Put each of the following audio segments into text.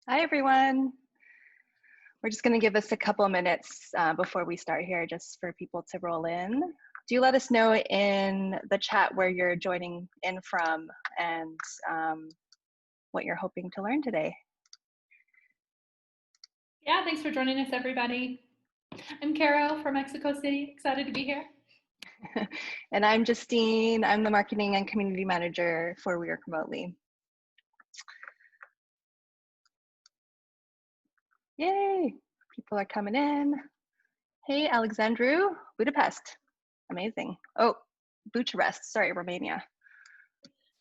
Hi, everyone. We're just going to give us a couple of minutes before we start here, just for people to roll in. Do let us know in the chat where you're joining in from and what you're hoping to learn today. Yeah, thanks for joining us, everybody. I'm Caro from Mexico City. Excited to be here. And I'm Justine. I'm the marketing and community manager for We Work Remotely. Yay, people are coming in. Hey, Alexandru, Budapest. Amazing. Oh, Bucharest, sorry, Romania.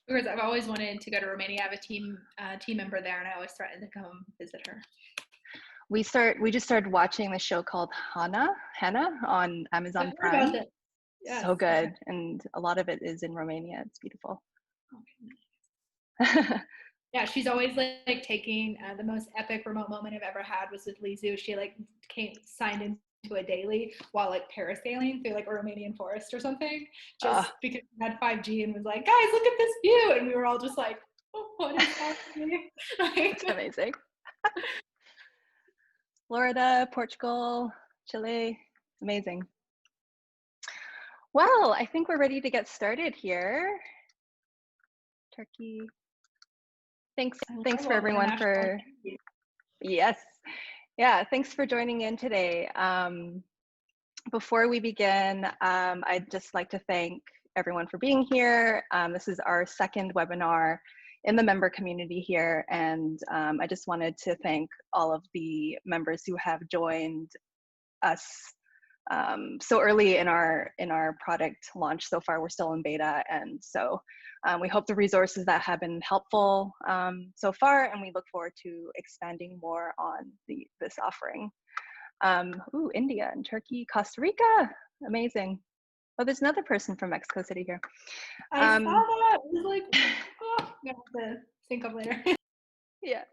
Because I've always wanted to go to Romania. I have a team member there, and I always threaten to come visit her. We just started watching the show called Hannah on Amazon Prime. Yes. So good. Okay. And a lot of it is in Romania. It's beautiful. Okay. Yeah, she's always like taking the most epic remote moment I've ever had was with Lizu. She like signed into a daily while like parasailing through like a Romanian forest or something, just because we had 5G and was like, guys, look at this view. And we were all just like, oh, what is happening? It's amazing. Florida, Portugal, Chile, amazing. Well, I think we're ready to get started here. Turkey. Thanks for everyone for, yes. Yeah, thanks for joining in today. Before we begin, I'd just like to thank everyone for being here. This is our second webinar in the member community here, and I just wanted to thank all of the members who have joined us so early in our product launch. So far, we're still in beta, and so we hope the resources that have been helpful so far, and we look forward to expanding more on this offering. Ooh, India and Turkey, Costa Rica, amazing. Oh, there's another person from Mexico City here. I saw that. It was like, oh, I'm gonna have to sync up later. Yeah.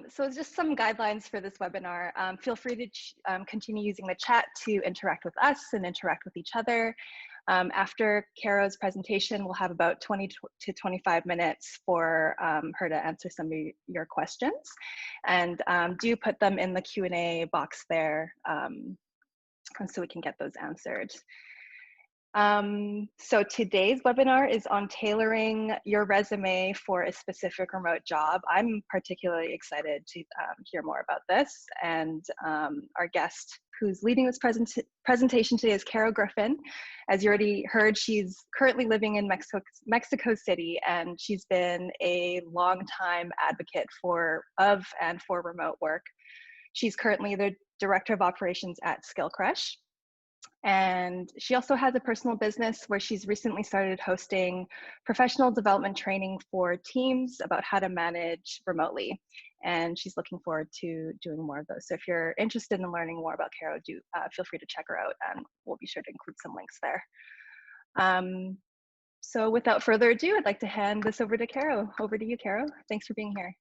So it's just some guidelines for this webinar. Feel free to continue using the chat to interact with us and interact with each other. After Caro's presentation, we'll have about 20 to 25 minutes for her to answer some of your questions. And do put them in the Q&A box there so we can get those answered. So today's webinar is on tailoring your resume for a specific remote job. I'm particularly excited to hear more about this. And our guest who's leading this presentation today is Caro Griffin. As you already heard, she's currently living in Mexico City, and she's been a longtime advocate for remote work. She's currently the Director of Operations at Skillcrush. And she also has a personal business where she's recently started hosting professional development training for teams about how to manage remotely. And she's looking forward to doing more of those. So if you're interested in learning more about Caro, do feel free to check her out, and we'll be sure to include some links there. So without further ado, I'd like to hand this over to Caro. Over to you, Caro. Thanks for being here.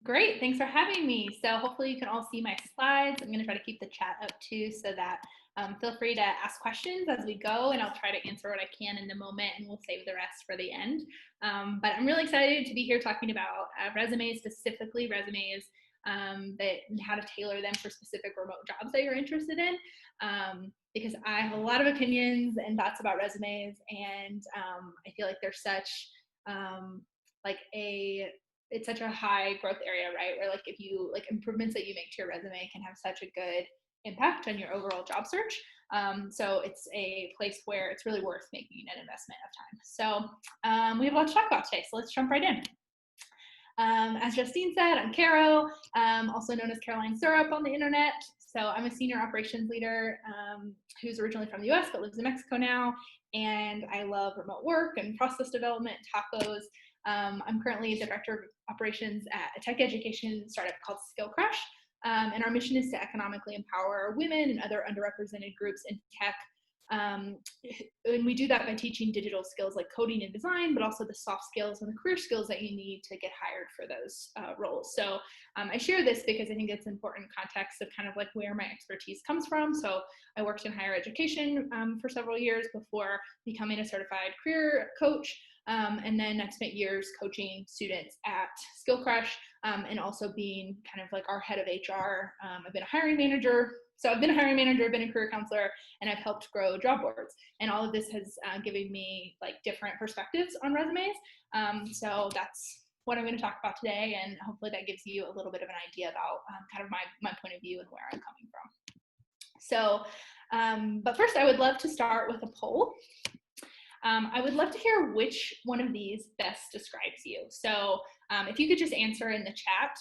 Great, thanks for having me. So hopefully you can all see my slides. I'm going to try to keep the chat up too, so that feel free to ask questions as we go, and I'll try to answer what I can in a moment, and we'll save the rest for the end. But I'm really excited to be here talking about resumes, specifically resumes that how to tailor them for specific remote jobs that you're interested in. Because I have a lot of opinions and thoughts about resumes, and I feel like they're such it's such a high growth area, right? Where like if you like improvements that you make to your resume can have such a good impact on your overall job search. So it's a place where it's really worth making an investment of time. So we have a lot to talk about today, so let's jump right in. As Justine said, I'm Caro, also known as Caroline Syrup on the internet. So I'm a senior operations leader who's originally from the US but lives in Mexico now. And I love remote work and process development, tacos. I'm currently the director of operations at a tech education startup called Skillcrush. And our mission is to economically empower women and other underrepresented groups in tech. And we do that by teaching digital skills like coding and design, but also the soft skills and the career skills that you need to get hired for those roles. So I share this because I think it's important context of kind of like where my expertise comes from. So I worked in higher education for several years before becoming a certified career coach. And then I spent years coaching students at Skillcrush, and also being kind of like our head of HR. I've been a hiring manager. So I've been a hiring manager, I've been a career counselor, and I've helped grow job boards. And all of this has given me like different perspectives on resumes. So that's what I'm going to talk about today. And hopefully that gives you a little bit of an idea about kind of my point of view and where I'm coming from. So, but first I would love to start with a poll. I would love to hear which one of these best describes you. So if you could just answer in the chat,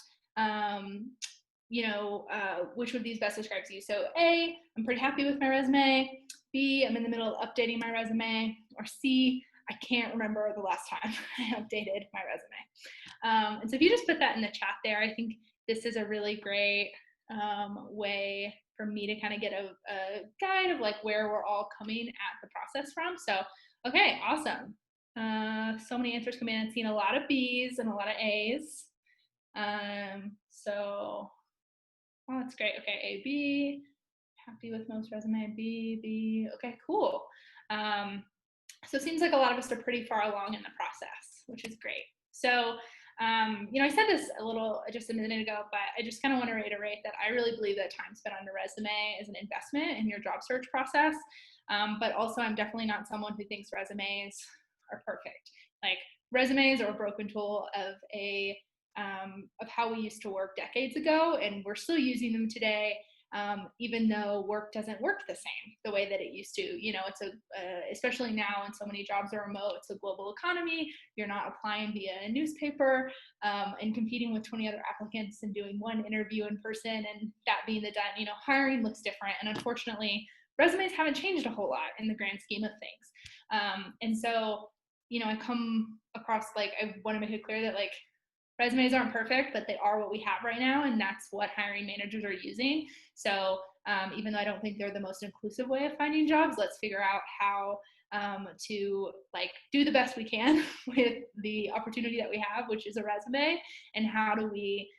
which of these best describes you. So A, I'm pretty happy with my resume. B, I'm in the middle of updating my resume. Or C, I can't remember the last time I updated my resume. And so if you just put that in the chat there, I think this is a really great way for me to kind of get a guide of like where we're all coming at the process from. So, okay, awesome. So many answers come in. I've seen a lot of B's and a lot of A's. Oh, that's great. Okay, A, B, happy with most resume, B, okay, cool. So it seems like a lot of us are pretty far along in the process, which is great. So, I said this a little just a minute ago, but I just kind of want to reiterate that I really believe that time spent on a resume is an investment in your job search process. But also I'm definitely not someone who thinks resumes are perfect. Like resumes are a broken tool of how we used to work decades ago, and we're still using them today, even though work doesn't work the same the way that it used to. It's especially now when so many jobs are remote, it's a global economy. You're not applying via a newspaper and competing with 20 other applicants and doing one interview in person, and that being the done. Hiring looks different, and unfortunately resumes haven't changed a whole lot in the grand scheme of things. And so I come across, like, I want to make it clear that like resumes aren't perfect, but they are what we have right now, and that's what hiring managers are using. So even though I don't think they're the most inclusive way of finding jobs, let's figure out how to like do the best we can with the opportunity that we have, which is a resume, and how do we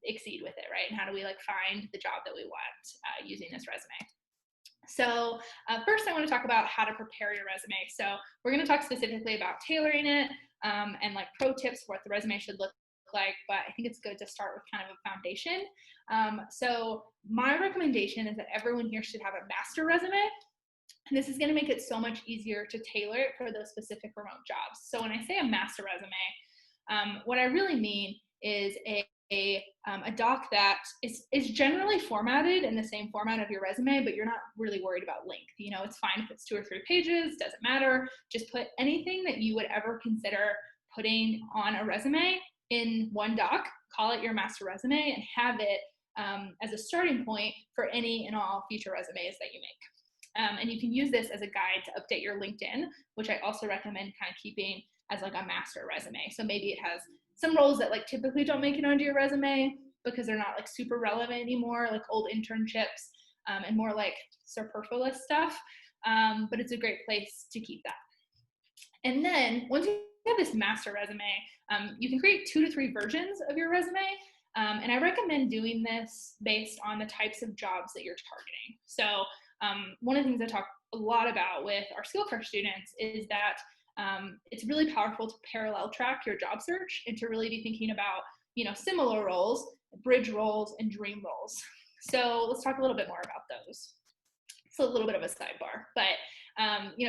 exceed with it, right? And how do we like find the job that we want using this resume? So first I want to talk about how to prepare your resume. So we're going to talk specifically about tailoring it and like pro tips for what the resume should look like, but I think it's good to start with kind of a foundation. So my recommendation is that everyone here should have a master resume. And this is going to make it so much easier to tailor it for those specific remote jobs. So when I say a master resume, what I really mean is a doc that is generally formatted in the same format of your resume, but you're not really worried about length. It's fine if it's 2 or 3 pages, doesn't matter. Just put anything that you would ever consider putting on a resume in one doc, call it your master resume, and have it as a starting point for any and all future resumes that you make. And you can use this as a guide to update your LinkedIn, which I also recommend kind of keeping as like a master resume. So maybe it has some roles that like typically don't make it onto your resume because they're not like super relevant anymore, like old internships and more like superfluous stuff. But it's a great place to keep that. And then once you have this master resume, you can create 2 to 3 versions of your resume. And I recommend doing this based on the types of jobs that you're targeting. So one of the things I talk a lot about with our Skillcrush students is that it's really powerful to parallel track your job search and to really be thinking about, similar roles, bridge roles, and dream roles. So let's talk a little bit more about those. It's a little bit of a sidebar, but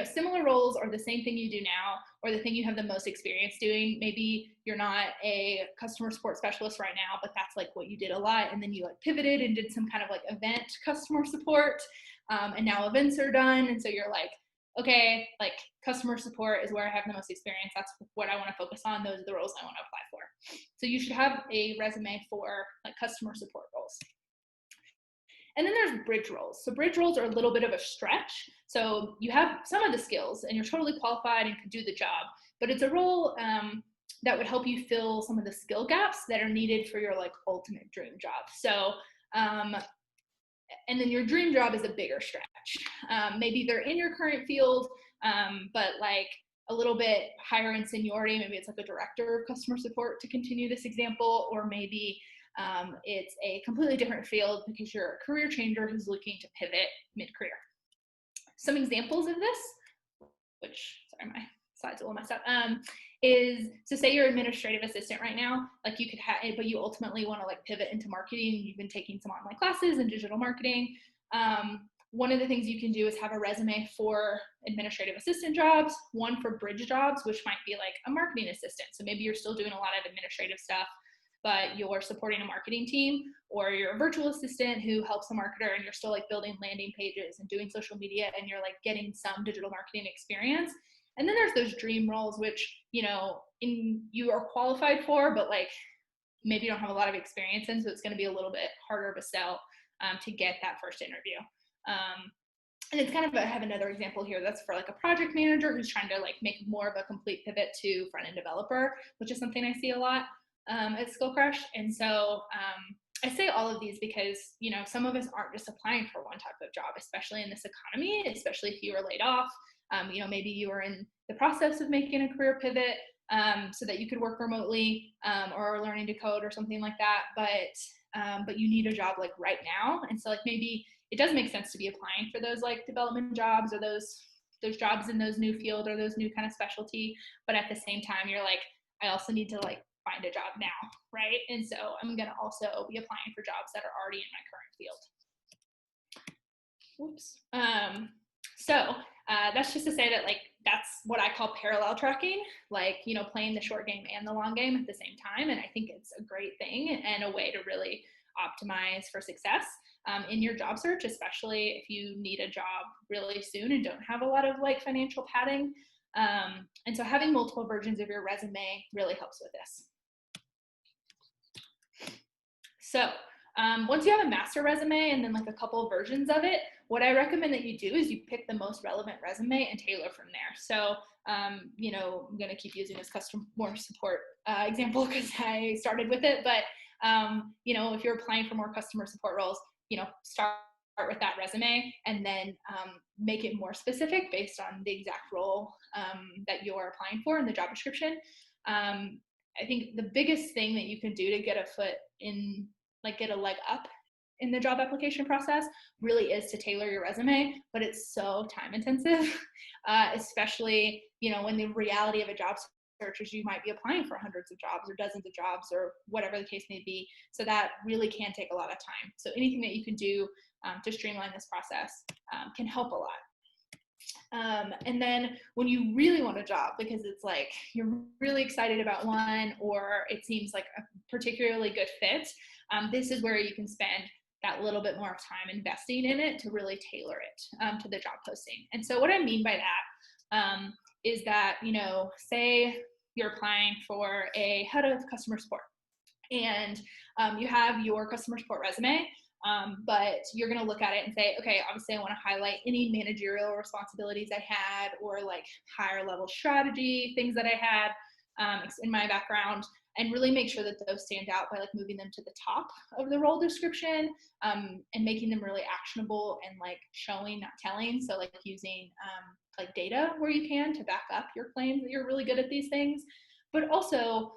similar roles are the same thing you do now or the thing you have the most experience doing. Maybe you're not a customer support specialist right now, but that's like what you did a lot, and then you like pivoted and did some kind of like event customer support, and now events are done, and so you're like, okay, like customer support is where I have the most experience. That's what I want to focus on. Those are the roles I want to apply for. So you should have a resume for like customer support roles. And then there's bridge roles. So bridge roles are a little bit of a stretch. So you have some of the skills and you're totally qualified and could do the job, but it's a role that would help you fill some of the skill gaps that are needed for your like ultimate dream job. So, and then your dream job is a bigger stretch. Maybe they're in your current field, but like a little bit higher in seniority. Maybe it's like a director of customer support, to continue this example, or maybe it's a completely different field because you're a career changer who's looking to pivot mid-career. Some examples of this, which, sorry, my slides a little messed up. Is so say you're administrative assistant right now, like you could have, but you ultimately want to like pivot into marketing. You've been taking some online classes in digital marketing. One of the things you can do is have a resume for administrative assistant jobs, one for bridge jobs, which might be like a marketing assistant. So maybe you're still doing a lot of administrative stuff, but you're supporting a marketing team, or you're a virtual assistant who helps a marketer and you're still like building landing pages and doing social media and you're like getting some digital marketing experience. And then there's those dream roles, which, you know, you are qualified for, but like maybe you don't have a lot of experience in, so it's going to be a little bit harder of a sell to get that first interview. And it's kind of, I have another example here that's for like a project manager who's trying to like make more of a complete pivot to front-end developer, which is something I see a lot at Skillcrush. And so I say all of these because, you know, some of us aren't just applying for one type of job, especially in this economy, especially if you were laid off. You know, maybe you were in the process of making a career pivot so that you could work remotely or learning to code or something like that. But you need a job like right now. And so like maybe it does make sense to be applying for those like development jobs or those jobs in those new field or those new kind of specialty. But at the same time, you're like, I also need to like find a job now, right? And so I'm going to also be applying for jobs that are already in my current field. Whoops. So that's just to say that like that's what I call parallel tracking, like, you know, playing the short game and the long game at the same time. And I think it's a great thing and a way to really optimize for success in your job search, especially if you need a job really soon and don't have a lot of like financial padding. And so having multiple versions of your resume really helps with this. So once you have a master resume and then like a couple of versions of it, what I recommend that you do is you pick the most relevant resume and tailor from there. So, you know, I'm going to keep using this customer support example because I started with it. But, you know, if you're applying for more customer support roles, you know, start with that resume and then make it more specific based on the exact role that you're applying for in the job description. I think the biggest thing that you can do to get a foot in, like get a leg up in the job application process really is to tailor your resume, but it's so time intensive, especially, you know, when the reality of a job search is you might be applying for hundreds of jobs or dozens of jobs or whatever the case may be. So that really can take a lot of time. So anything that you can do to streamline this process can help a lot. And then when you really want a job, because it's like you're really excited about one or it seems like a particularly good fit, this is where you can spend that little bit more time investing in it to really tailor it to the job posting. And so what I mean by that is that, you know, say you're applying for a head of customer support and you have your customer support resume, but you're going to look at it and say, okay, obviously I want to highlight any managerial responsibilities I had or like higher level strategy, things that I had in my background, and really make sure that those stand out by like moving them to the top of the role description and making them really actionable and like showing, not telling. So like using like data where you can to back up your claims that you're really good at these things, but also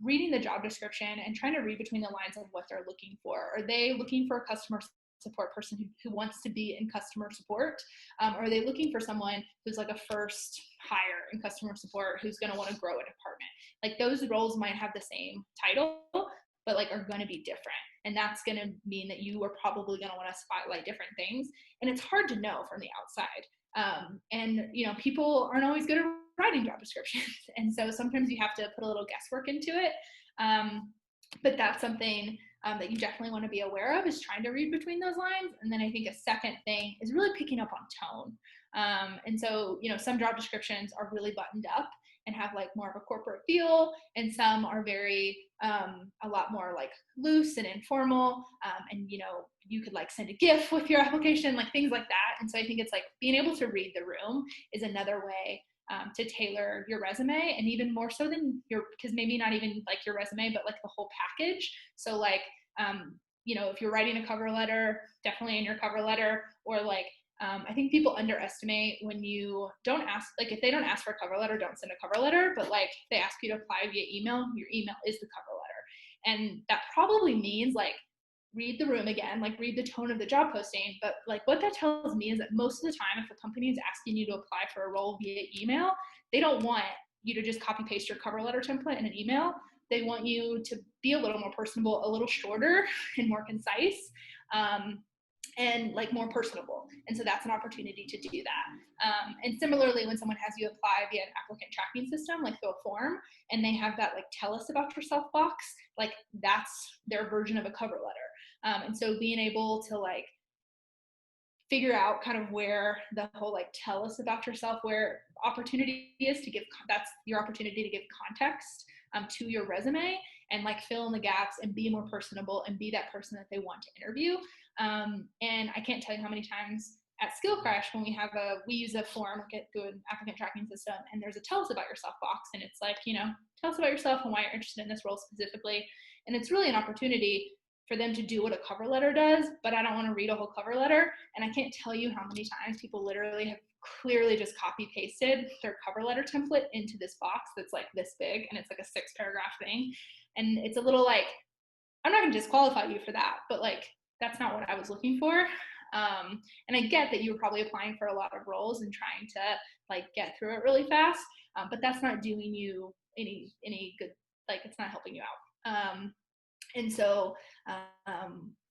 reading the job description and trying to read between the lines of what they're looking for. Are they looking for a customer support person who wants to be in customer support? Or are they looking for someone who's like a first hire in customer support who's going to want to grow a department? Like those roles might have the same title, but like are going to be different. And that's going to mean that you are probably going to want to spotlight different things. And it's hard to know from the outside. And, you know, people aren't always good at writing job descriptions. And so sometimes you have to put a little guesswork into it. But that's something that you definitely want to be aware of, is trying to read between those lines. And then I think a second thing is really picking up on tone. And so, you know, some job descriptions are really buttoned up and have like more of a corporate feel, and some are very a lot more like loose and informal, and you know, you could like send a GIF with your application, like things like that. And so I think it's like being able to read the room is another way to tailor your resume, and even more so than because maybe not even like your resume, but like the whole package. So like you know, if you're writing a cover letter, definitely in your cover letter, or like I think people underestimate when you don't ask, like if they don't ask for a cover letter, don't send a cover letter, but like if they ask you to apply via email, your email is the cover letter. And that probably means like read the room again, like read the tone of the job posting. But like what that tells me is that most of the time, if a company is asking you to apply for a role via email, they don't want you to just copy paste your cover letter template in an email. They want you to be a little more personable, a little shorter and more concise. And like more personable. And so that's an opportunity to do that. And similarly, when someone has you apply via an applicant tracking system, like through a form, and they have that like tell us about yourself box, like that's their version of a cover letter. And so being able to like figure out kind of where the whole like tell us about yourself, where opportunity is to give, that's your opportunity to give context to your resume and like fill in the gaps and be more personable and be that person that they want to interview. And I can't tell you how many times at Skillcrush when we use a form through an applicant tracking system, and there's a tell us about yourself box, and it's like, tell us about yourself and why you're interested in this role specifically. And it's really an opportunity for them to do what a cover letter does, but I don't want to read a whole cover letter. And I can't tell you how many times people literally have clearly just copy pasted their cover letter template into this box that's like this big, and it's like a 6-paragraph thing. And it's a little like, I'm not going to disqualify you for that, but like, that's not what I was looking for. And I get that you were probably applying for a lot of roles and trying to like get through it really fast, but that's not doing you any good, like it's not helping you out. And so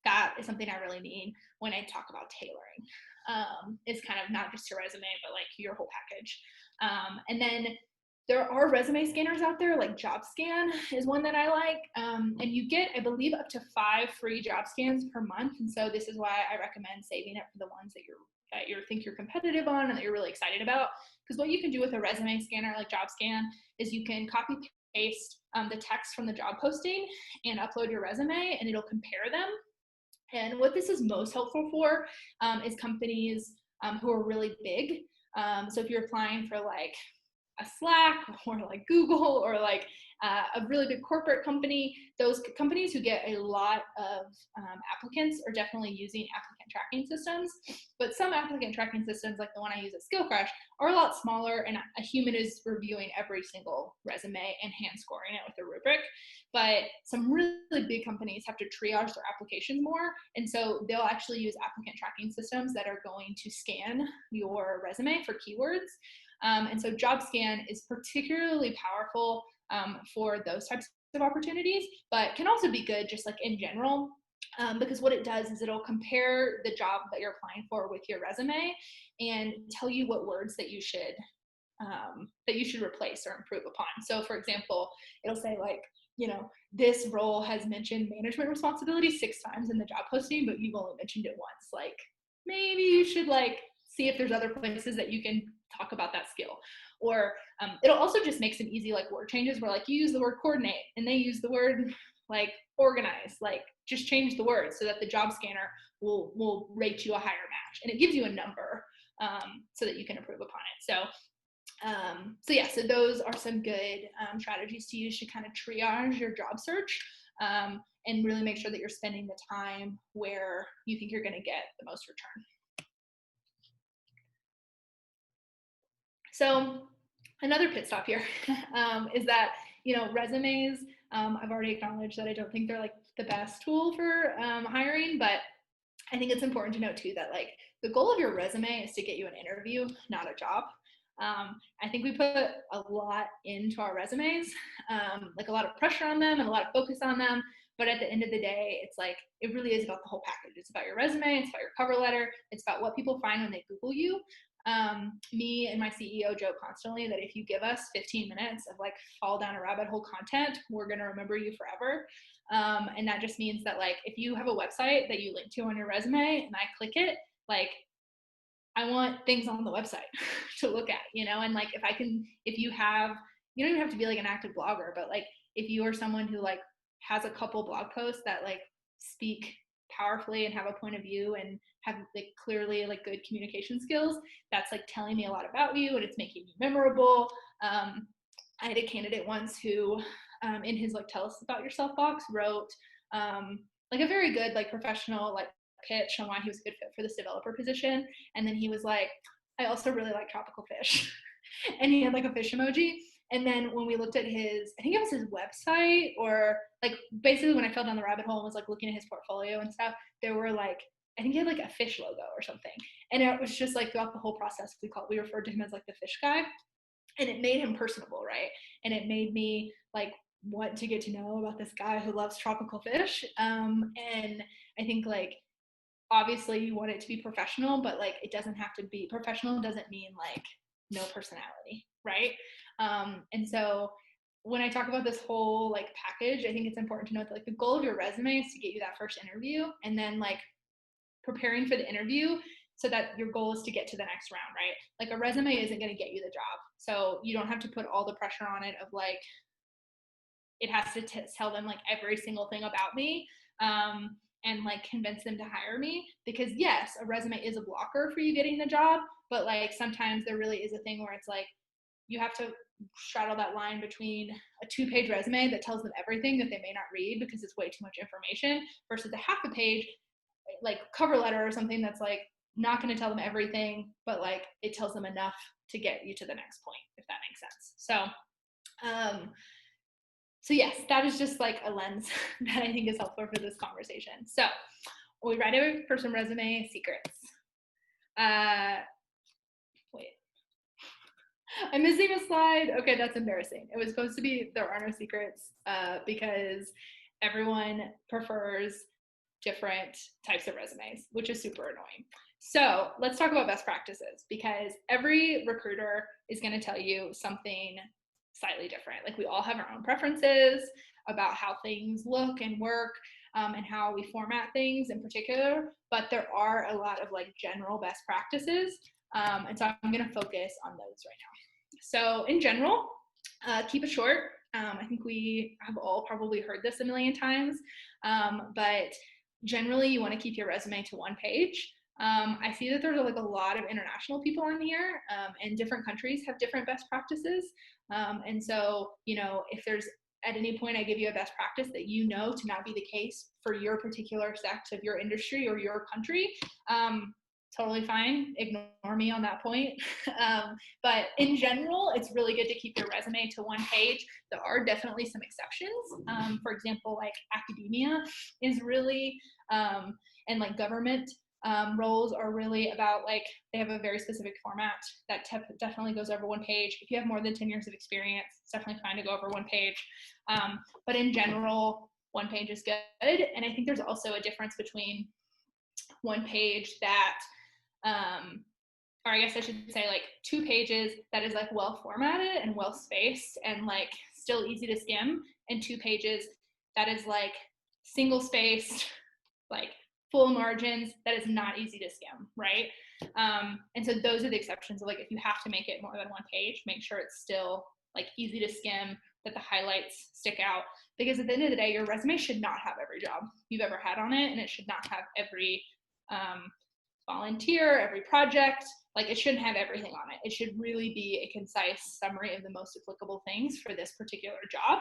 that is something I really mean when I talk about tailoring. It's kind of not just your resume, but like your whole package. And then there are resume scanners out there, like JobScan is one that I like. And you get, I believe, up to 5 free job scans per month. And so this is why I recommend saving it for the ones that you think you're competitive on and that you're really excited about. Because what you can do with a resume scanner like JobScan is you can copy paste the text from the job posting and upload your resume, and it'll compare them. And what this is most helpful for is companies who are really big. So if you're applying for like a Slack or like Google or like a really big corporate company, those companies who get a lot of applicants are definitely using applicant tracking systems. But some applicant tracking systems, like the one I use at Skillcrush, are a lot smaller, and a human is reviewing every single resume and hand scoring it with a rubric. But some really big companies have to triage their applications more, and so they'll actually use applicant tracking systems that are going to scan your resume for keywords. And so JobScan is particularly powerful for those types of opportunities, but can also be good just like in general, because what it does is it'll compare the job that you're applying for with your resume and tell you what words that you should replace or improve upon. So for example, it'll say like, this role has mentioned management responsibility 6 times in the job posting, but you've only mentioned it once. Like maybe you should like see if there's other places that you can talk about that skill. Or it'll also just make some easy like word changes where like you use the word coordinate and they use the word like organize, like just change the word so that the job scanner will rate you a higher match, and it gives you a number so that you can improve upon it. So those are some good strategies to use to kind of triage your job search and really make sure that you're spending the time where you think you're going to get the most return. So another pit stop here is that, resumes, I've already acknowledged that I don't think they're like the best tool for hiring, but I think it's important to note too that like the goal of your resume is to get you an interview, not a job. I think we put a lot into our resumes, like a lot of pressure on them and a lot of focus on them. But at the end of the day, it's like, it really is about the whole package. It's about your resume, it's about your cover letter, it's about what people find when they Google you. Me and my CEO joke constantly that if you give us 15 minutes of like fall down a rabbit hole content, we're going to remember you forever. And that just means that like, if you have a website that you link to on your resume and I click it, like I want things on the website to look at, and like, if you have, you don't even have to be like an active blogger, but like, if you are someone who like has a couple blog posts that like speak powerfully and have a point of view and have like clearly like good communication skills, that's like telling me a lot about you and it's making you memorable. I had a candidate once who in his like tell us about yourself box wrote like a very good like professional like pitch on why he was a good fit for this developer position, and then he was like, I also really like tropical fish and he had like a fish emoji. And then when we looked at his, I think it was his website, or like basically when I fell down the rabbit hole and was like looking at his portfolio and stuff, there were like, I think he had like a fish logo or something. And it was just like throughout the whole process, we referred to him as like the fish guy. And it made him personable, right? And it made me like want to get to know about this guy who loves tropical fish. And I think like obviously you want it to be professional, but like it doesn't have to be professional. Doesn't mean like no personality, right? And so when I talk about this whole like package, I think it's important to note that like the goal of your resume is to get you that first interview, and then like preparing for the interview so that your goal is to get to the next round, right? Like a resume isn't going to get you the job. So you don't have to put all the pressure on it of like, it has to tell them like every single thing about me, and like convince them to hire me, because yes, a resume is a blocker for you getting the job, but like sometimes there really is a thing where it's like, you have to straddle that line between a 2-page resume that tells them everything that they may not read because it's way too much information, versus a half a page like cover letter or something that's like not going to tell them everything, but like it tells them enough to get you to the next point, if that makes sense. So yes, that is just like a lens that I think is helpful for this conversation. So are we ready for some resume secrets? Wait, I'm missing a slide. Okay, that's embarrassing. It was supposed to be there are no secrets, because everyone prefers different types of resumes, which is super annoying. So let's talk about best practices, because every recruiter is going to tell you something slightly different. Like we all have our own preferences about how things look and work, and how we format things in particular, but there are a lot of like general best practices. And so I'm going to focus on those right now. So in general, keep it short. I think we have all probably heard this a million times, but generally you want to keep your resume to 1 page. I see that there's like a lot of international people on here, and different countries have different best practices. And so, you know, if there's at any point I give you a best practice that you know to not be the case for your particular sect of your industry or your country, totally fine. Ignore me on that point. But in general, it's really good to keep your resume to 1 page. There are definitely some exceptions. For example, like academia is really, and like government roles are really about like, they have a very specific format that definitely goes over 1 page. If you have more than 10 years of experience, it's definitely fine to go over 1 page. But in general, 1 page is good. And I think there's also a difference between 1 page that, or I guess I should say like 2 pages that is like well formatted and well spaced and like still easy to skim, and 2 pages that is like single spaced, like full margins, that is not easy to skim, right? And so those are the exceptions of like, if you have to make it more than 1 page, make sure it's still like easy to skim, that the highlights stick out, because at the end of the day, your resume should not have every job you've ever had on it, and it should not have every volunteer, every project. Like it shouldn't have everything on it. It should really be a concise summary of the most applicable things for this particular job.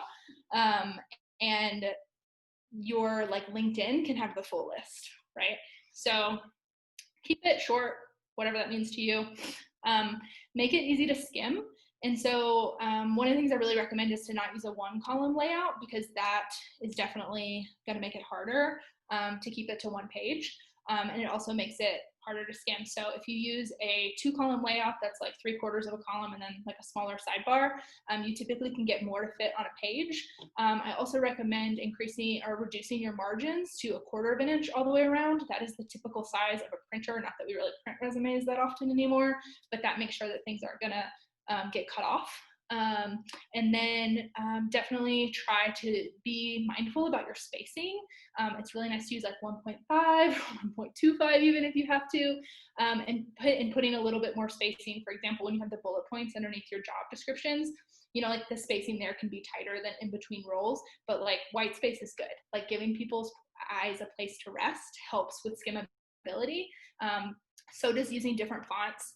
And your like LinkedIn can have the full list, right? So keep it short, whatever that means to you. Make it easy to skim. And so one of the things I really recommend is to not use a 1-column layout, because that is definitely going to make it harder to keep it to 1 page. And it also makes it harder to skim. So if you use a 2-column layout that's like 3/4 of a column and then like a smaller sidebar, you typically can get more to fit on a page. I also recommend increasing or reducing your margins to 1/4 of an inch all the way around. That is the typical size of a printer. Not that we really print resumes that often anymore, but that makes sure that things aren't gonna get cut off. And then definitely try to be mindful about your spacing. It's really nice to use like 1.5, 1.25 even if you have to, and putting a little bit more spacing. For example, when you have the bullet points underneath your job descriptions, you know, like the spacing there can be tighter than in between roles, but like white space is good. Like giving people's eyes a place to rest helps with skimmability. So does using different fonts.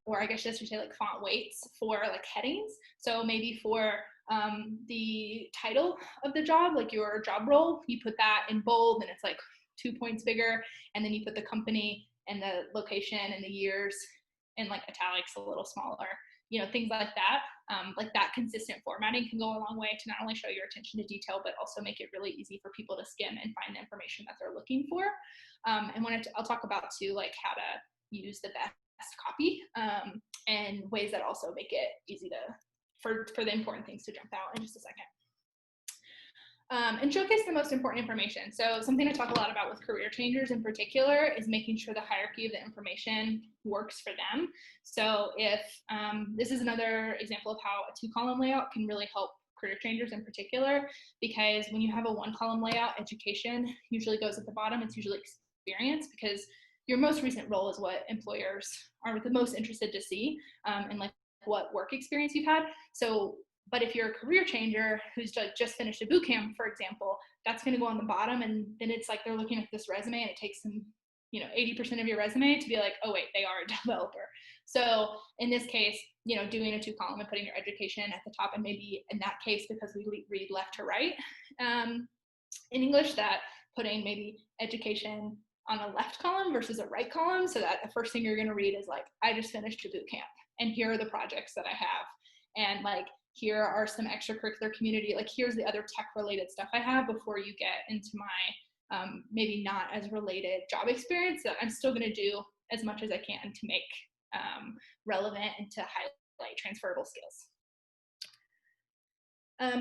Or I guess I should say like font weights for like headings. So maybe for the title of the job, like your job role, you put that in bold and it's like 2 points bigger, and then you put the company and the location and the years in like italics a little smaller. things like that. Like that consistent formatting can go a long way to not only show your attention to detail, but also make it really easy for people to skim and find the information that they're looking for. And I'll talk about too, like how to use the best copy and ways that also make it easy for the important things to jump out in just a second. And showcase the most important information. So something I talk a lot about with career changers in particular is making sure the hierarchy of the information works for them. So if this is another example of how a 2-column layout can really help career changers in particular, because when you have a 1-column layout, education usually goes at the bottom. It's usually experience, because your most recent role is what employers are the most interested to see, and like what work experience you've had. So but if you're a career changer who's just finished a boot camp, for example, that's going to go on the bottom, and then it's like they're looking at this resume and it takes them 80% of your resume to be like, oh wait, they are a developer. So in this case, doing a 2-column and putting your education at the top, and maybe in that case, because we read left to right in English, that putting maybe education on a left column versus a right column, so that the first thing you're going to read is like, I just finished a boot camp and here are the projects that I have, and like here are some extracurricular community, like here's the other tech related stuff I have, before you get into my maybe not as related job experience that I'm still going to do as much as I can to make relevant and to highlight transferable skills.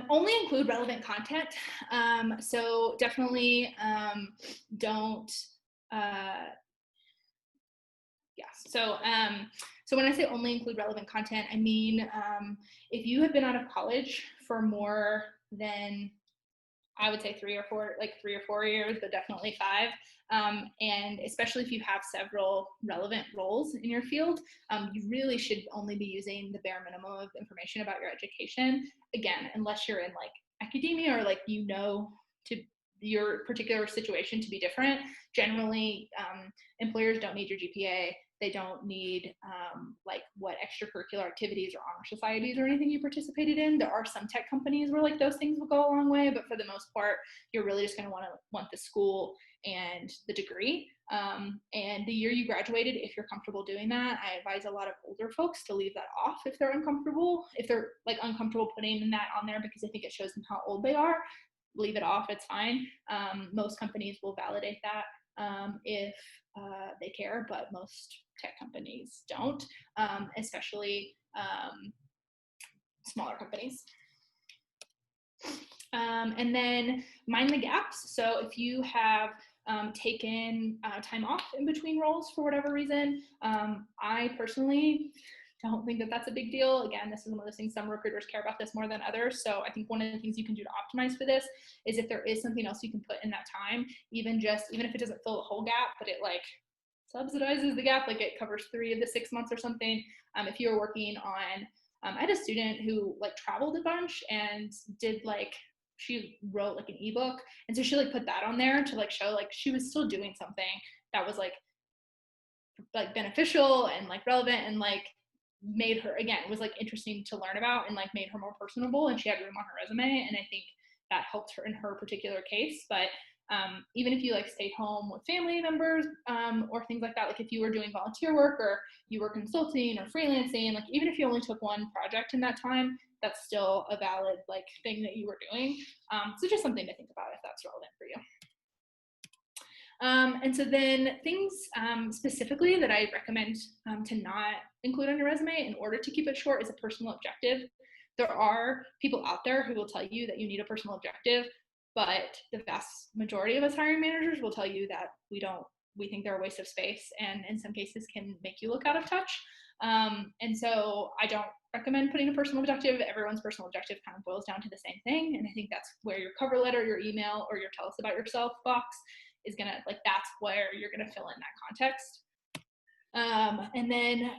Only include relevant content. So definitely don't, So when I say only include relevant content, I mean, if you have been out of college for more than, I would say 3 or 4 years, but definitely 5. And especially if you have several relevant roles in your field, you really should only be using the bare minimum of information about your education. Again, unless you're in like academia or like, to your particular situation to be different. Generally, employers don't need your GPA. They don't need like what extracurricular activities or honor societies or anything you participated in. There are some tech companies where like those things will go a long way, but for the most part, you're really just going to want the school and the degree. And the year you graduated, if you're comfortable doing that, I advise a lot of older folks to leave that off if they're uncomfortable. If they're like uncomfortable putting that on there because I think it shows them how old they are, leave it off, it's fine. Most companies will validate that if they care, but most tech companies don't, especially smaller companies. And then mind the gaps. So if you have taken time off in between roles for whatever reason, I personally don't think that that's a big deal. Again, this is one of those things, some recruiters care about this more than others. So I think one of the things you can do to optimize for this is if there is something else you can put in that time, even if it doesn't fill the whole gap, but it like subsidizes the gap, like it covers 3 of the 6 months or something. If you're working on, I had a student who like traveled a bunch and did like, she wrote like an ebook. And so she like put that on there to like show like she was still doing something that was like beneficial and like relevant and like made her, again, was like interesting to learn about and like made her more personable, and she had room on her resume. And I think that helped her in her particular case. But even if you like stayed home with family members or things like that, like if you were doing volunteer work or you were consulting or freelancing, like even if you only took one project in that time, that's still a valid like thing that you were doing. So just something to think about if that's relevant for you. And so then things specifically that I recommend to not include on your resume in order to keep it short is a personal objective. There are people out there who will tell you that you need a personal objective, but the vast majority of us hiring managers will tell you that we think they're a waste of space, and in some cases can make you look out of touch. And so I don't recommend putting a personal objective. Everyone's personal objective kind of boils down to the same thing. And I think that's where your cover letter, your email, or your tell us about yourself box is gonna, like, that's where you're gonna fill in that context. And then,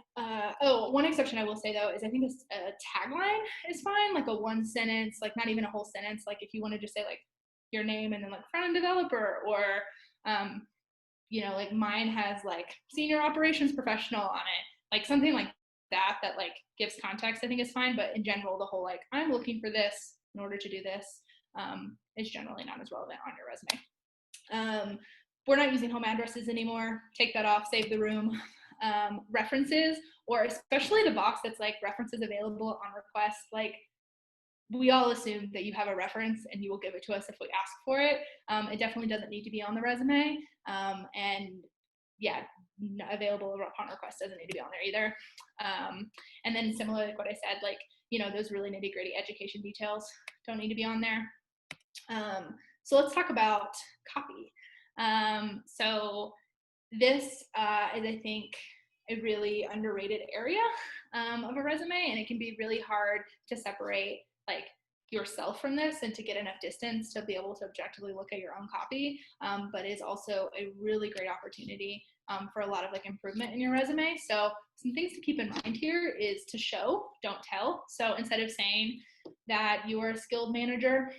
one exception I will say though is I think a tagline is fine, like a 1 sentence, like not even a whole sentence. Like if you want to just say like your name and then like front-end developer, or like mine has like senior operations professional on it, like something like that like gives context, I think is fine. But in general, the whole like I'm looking for this in order to do this is generally not as relevant on your resume. We're not using home addresses anymore. Take that off, save the room. References or especially the box that's like references available on request. Like, we all assume that you have a reference and you will give it to us if we ask for it. It definitely doesn't need to be on the resume. And yeah, available upon request doesn't need to be on there either. And then similarly, like what I said, like, you know, those really nitty gritty education details don't need to be on there. So let's talk about copy. So this is, I think, a really underrated area of a resume, and it can be really hard to separate like yourself from this and to get enough distance to be able to objectively look at your own copy, but is also a really great opportunity for a lot of like improvement in your resume. So some things to keep in mind here is to show, don't tell. So instead of saying that you are a skilled manager,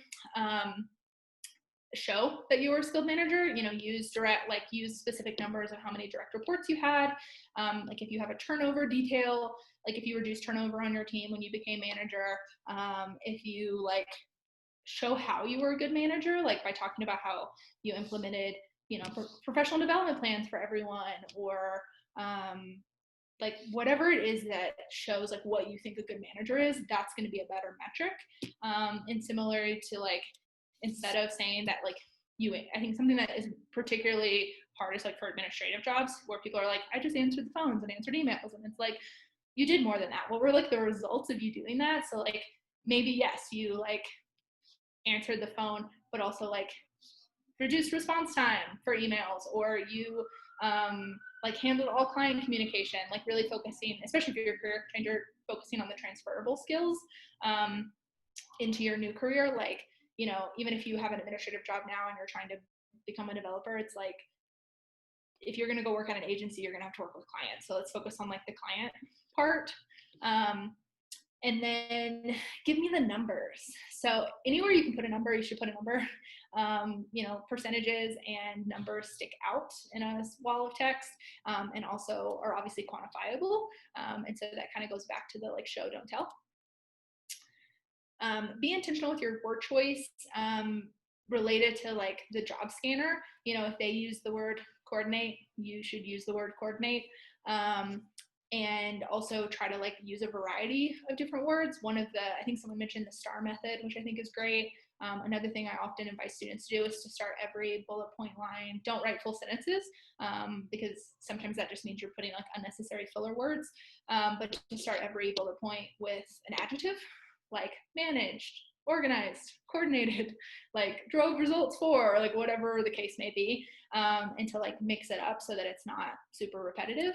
show that you were a skilled manager, you know, use specific numbers of how many direct reports you had. Like if you have a turnover detail, like if you reduced turnover on your team when you became manager, if you like show how you were a good manager, like by talking about how you implemented, you know, professional development plans for everyone, or like whatever it is that shows like what you think a good manager is, that's going to be a better metric. And similar to like, instead of saying that like I think something that is particularly hard is like for administrative jobs where people are like, I just answered the phones and answered emails, and it's like, you did more than that. What were like the results of you doing that? So like maybe yes, you like answered the phone, but also like reduced response time for emails, or you like handled all client communication, like really focusing, especially if you're a career changer, focusing on the transferable skills into your new career. Like, you know, even if you have an administrative job now and you're trying to become a developer, it's like, if you're going to go work at an agency, you're going to have to work with clients. So let's focus on like the client part. And then give me the numbers. So anywhere you can put a number, you should put a number. You know, percentages and numbers stick out in a wall of text, and also are obviously quantifiable. And so that kind of goes back to the like show, don't tell. Be intentional with your word choice related to like the job scanner. You know, if they use the word coordinate, you should use the word coordinate. And also try to like use a variety of different words. I think someone mentioned the STAR method, which I think is great. Another thing I often invite students to do is to start every bullet point line. Don't write full sentences because sometimes that just means you're putting like unnecessary filler words. But to start every bullet point with an adjective, like managed, organized, coordinated, like drove results for, or like whatever the case may be, and to like mix it up so that it's not super repetitive.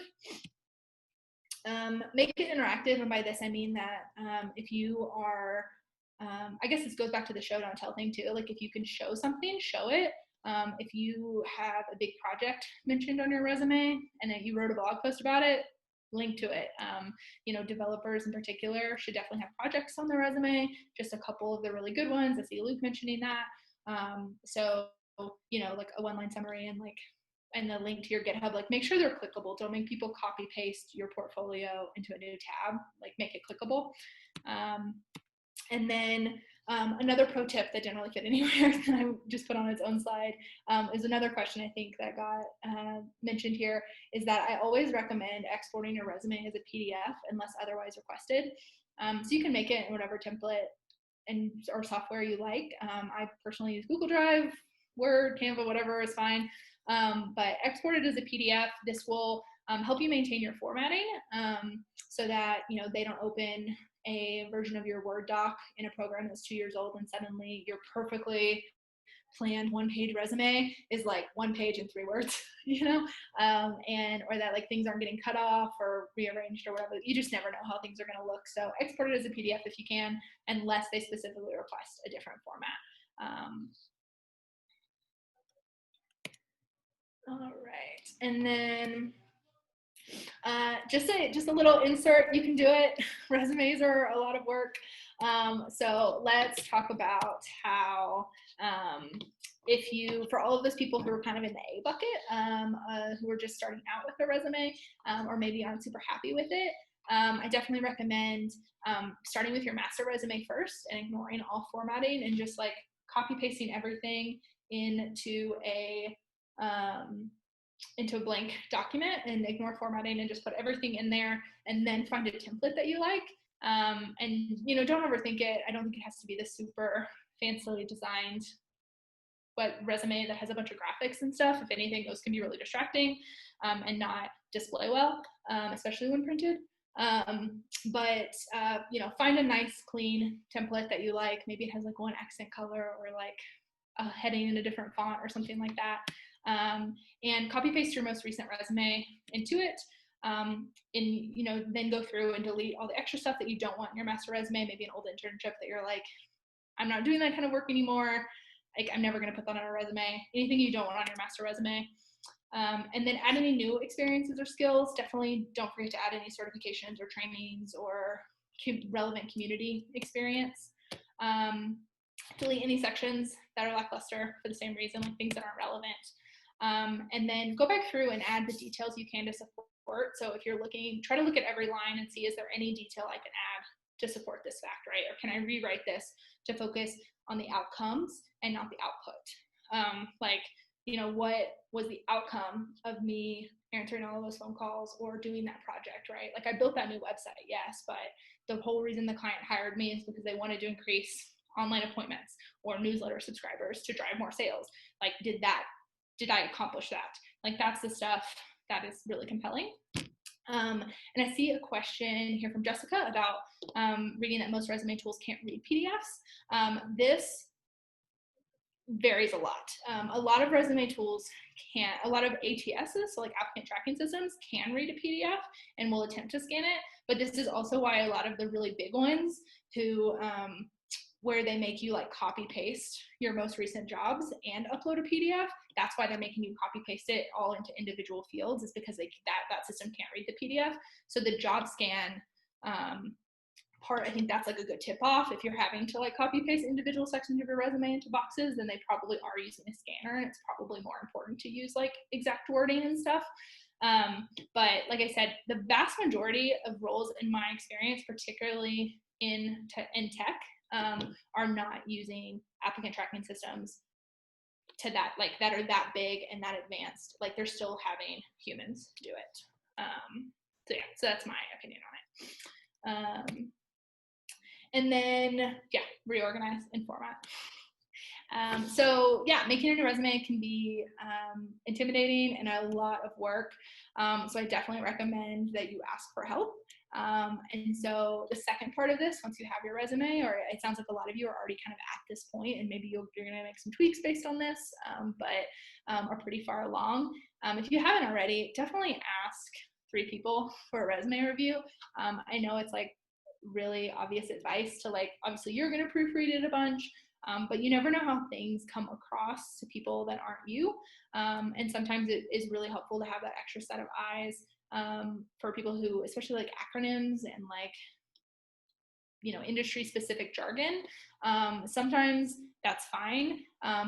Make it interactive, and by this I mean that if you are, I guess this goes back to the show don't tell thing too, like if you can show something, show it. If you have a big project mentioned on your resume and that you wrote a blog post about it, link to it. You know, developers in particular should definitely have projects on their resume, just a couple of the really good ones. I see Luke mentioning that. So, you know, like a one-line summary and the link to your GitHub, like make sure they're clickable. Don't make people copy paste your portfolio into a new tab, like make it clickable. And then another pro tip that didn't really fit anywhere that I just put on its own slide is another question I think that got mentioned here, is that I always recommend exporting your resume as a PDF unless otherwise requested. So you can make it in whatever template or software you like. I personally use Google Drive, Word, Canva, whatever is fine. But export it as a PDF. This will help you maintain your formatting so that, you know, they don't open a version of your Word doc in a program that's 2 years old and suddenly your perfectly planned one-page resume is like 1 page and 3 words, you know, or that like things aren't getting cut off or rearranged or whatever. You just never know how things are going to look. So export it as a PDF if you can, unless they specifically request a different format. All right, and then just a little insert, you can do it. Resumes are a lot of work. So let's talk about how, for all of those people who are kind of in the A bucket, who are just starting out with their resume, or maybe aren't super happy with it, I definitely recommend starting with your master resume first and ignoring all formatting and just like copy pasting everything into a into a blank document and ignore formatting and just put everything in there, and then find a template that you like. And, you know, don't overthink it. I don't think it has to be this super fancily designed resume that has a bunch of graphics and stuff. If anything, those can be really distracting and not display well, especially when printed. But you know, find a nice clean template that you like. Maybe it has like one accent color or like a heading in a different font or something like that. And copy paste your most recent resume into it. And, you know, then go through and delete all the extra stuff that you don't want in your master resume, maybe an old internship that you're like, I'm not doing that kind of work anymore. Like, I'm never going to put that on a resume. Anything you don't want on your master resume. And then add any new experiences or skills. Definitely don't forget to add any certifications or trainings or relevant community experience. Delete any sections that are lackluster for the same reason, like things that aren't relevant. And then go back through and add the details you can to support. So if you're looking, try to look at every line and see, is there any detail I can add to support this fact, right? Or can I rewrite this to focus on the outcomes and not the output? Like, you know, what was the outcome of me answering all of those phone calls or doing that project, right? Like, I built that new website, yes, but the whole reason the client hired me is because they wanted to increase online appointments or newsletter subscribers to drive more sales. Like, did I accomplish that? Like, that's the stuff that is really compelling. And I see a question here from Jessica about reading that most resume tools can't read PDFs. This varies a lot. A lot of resume tools can't, a lot of ATSs, so like applicant tracking systems, can read a PDF and will attempt to scan it. But this is also why a lot of the really big ones who, where they make you like copy paste your most recent jobs and upload a PDF, that's why they're making you copy paste it all into individual fields, is because that system can't read the PDF. So the job scan part, I think that's like a good tip off. If you're having to like copy paste individual sections of your resume into boxes, then they probably are using a scanner, and it's probably more important to use like exact wording and stuff. But like I said, the vast majority of roles in my experience, particularly in tech, are not using applicant tracking systems to that, like, that are that big and that advanced. Like, they're still having humans do it. So yeah, so that's my opinion on it. And then, yeah, reorganize and format. So yeah, making a new resume can be intimidating and a lot of work. So I definitely recommend that you ask for help. And so the second part of this, once you have your resume, or it sounds like a lot of you are already kind of at this point, and maybe you're going to make some tweaks based on this, but are pretty far along. If you haven't already, definitely ask 3 people for a resume review. I know it's like really obvious advice to, like, obviously you're going to proofread it a bunch, but you never know how things come across to people that aren't you. And sometimes it is really helpful to have that extra set of eyes for people who, especially like acronyms and like, you know, industry specific jargon. Sometimes that's fine,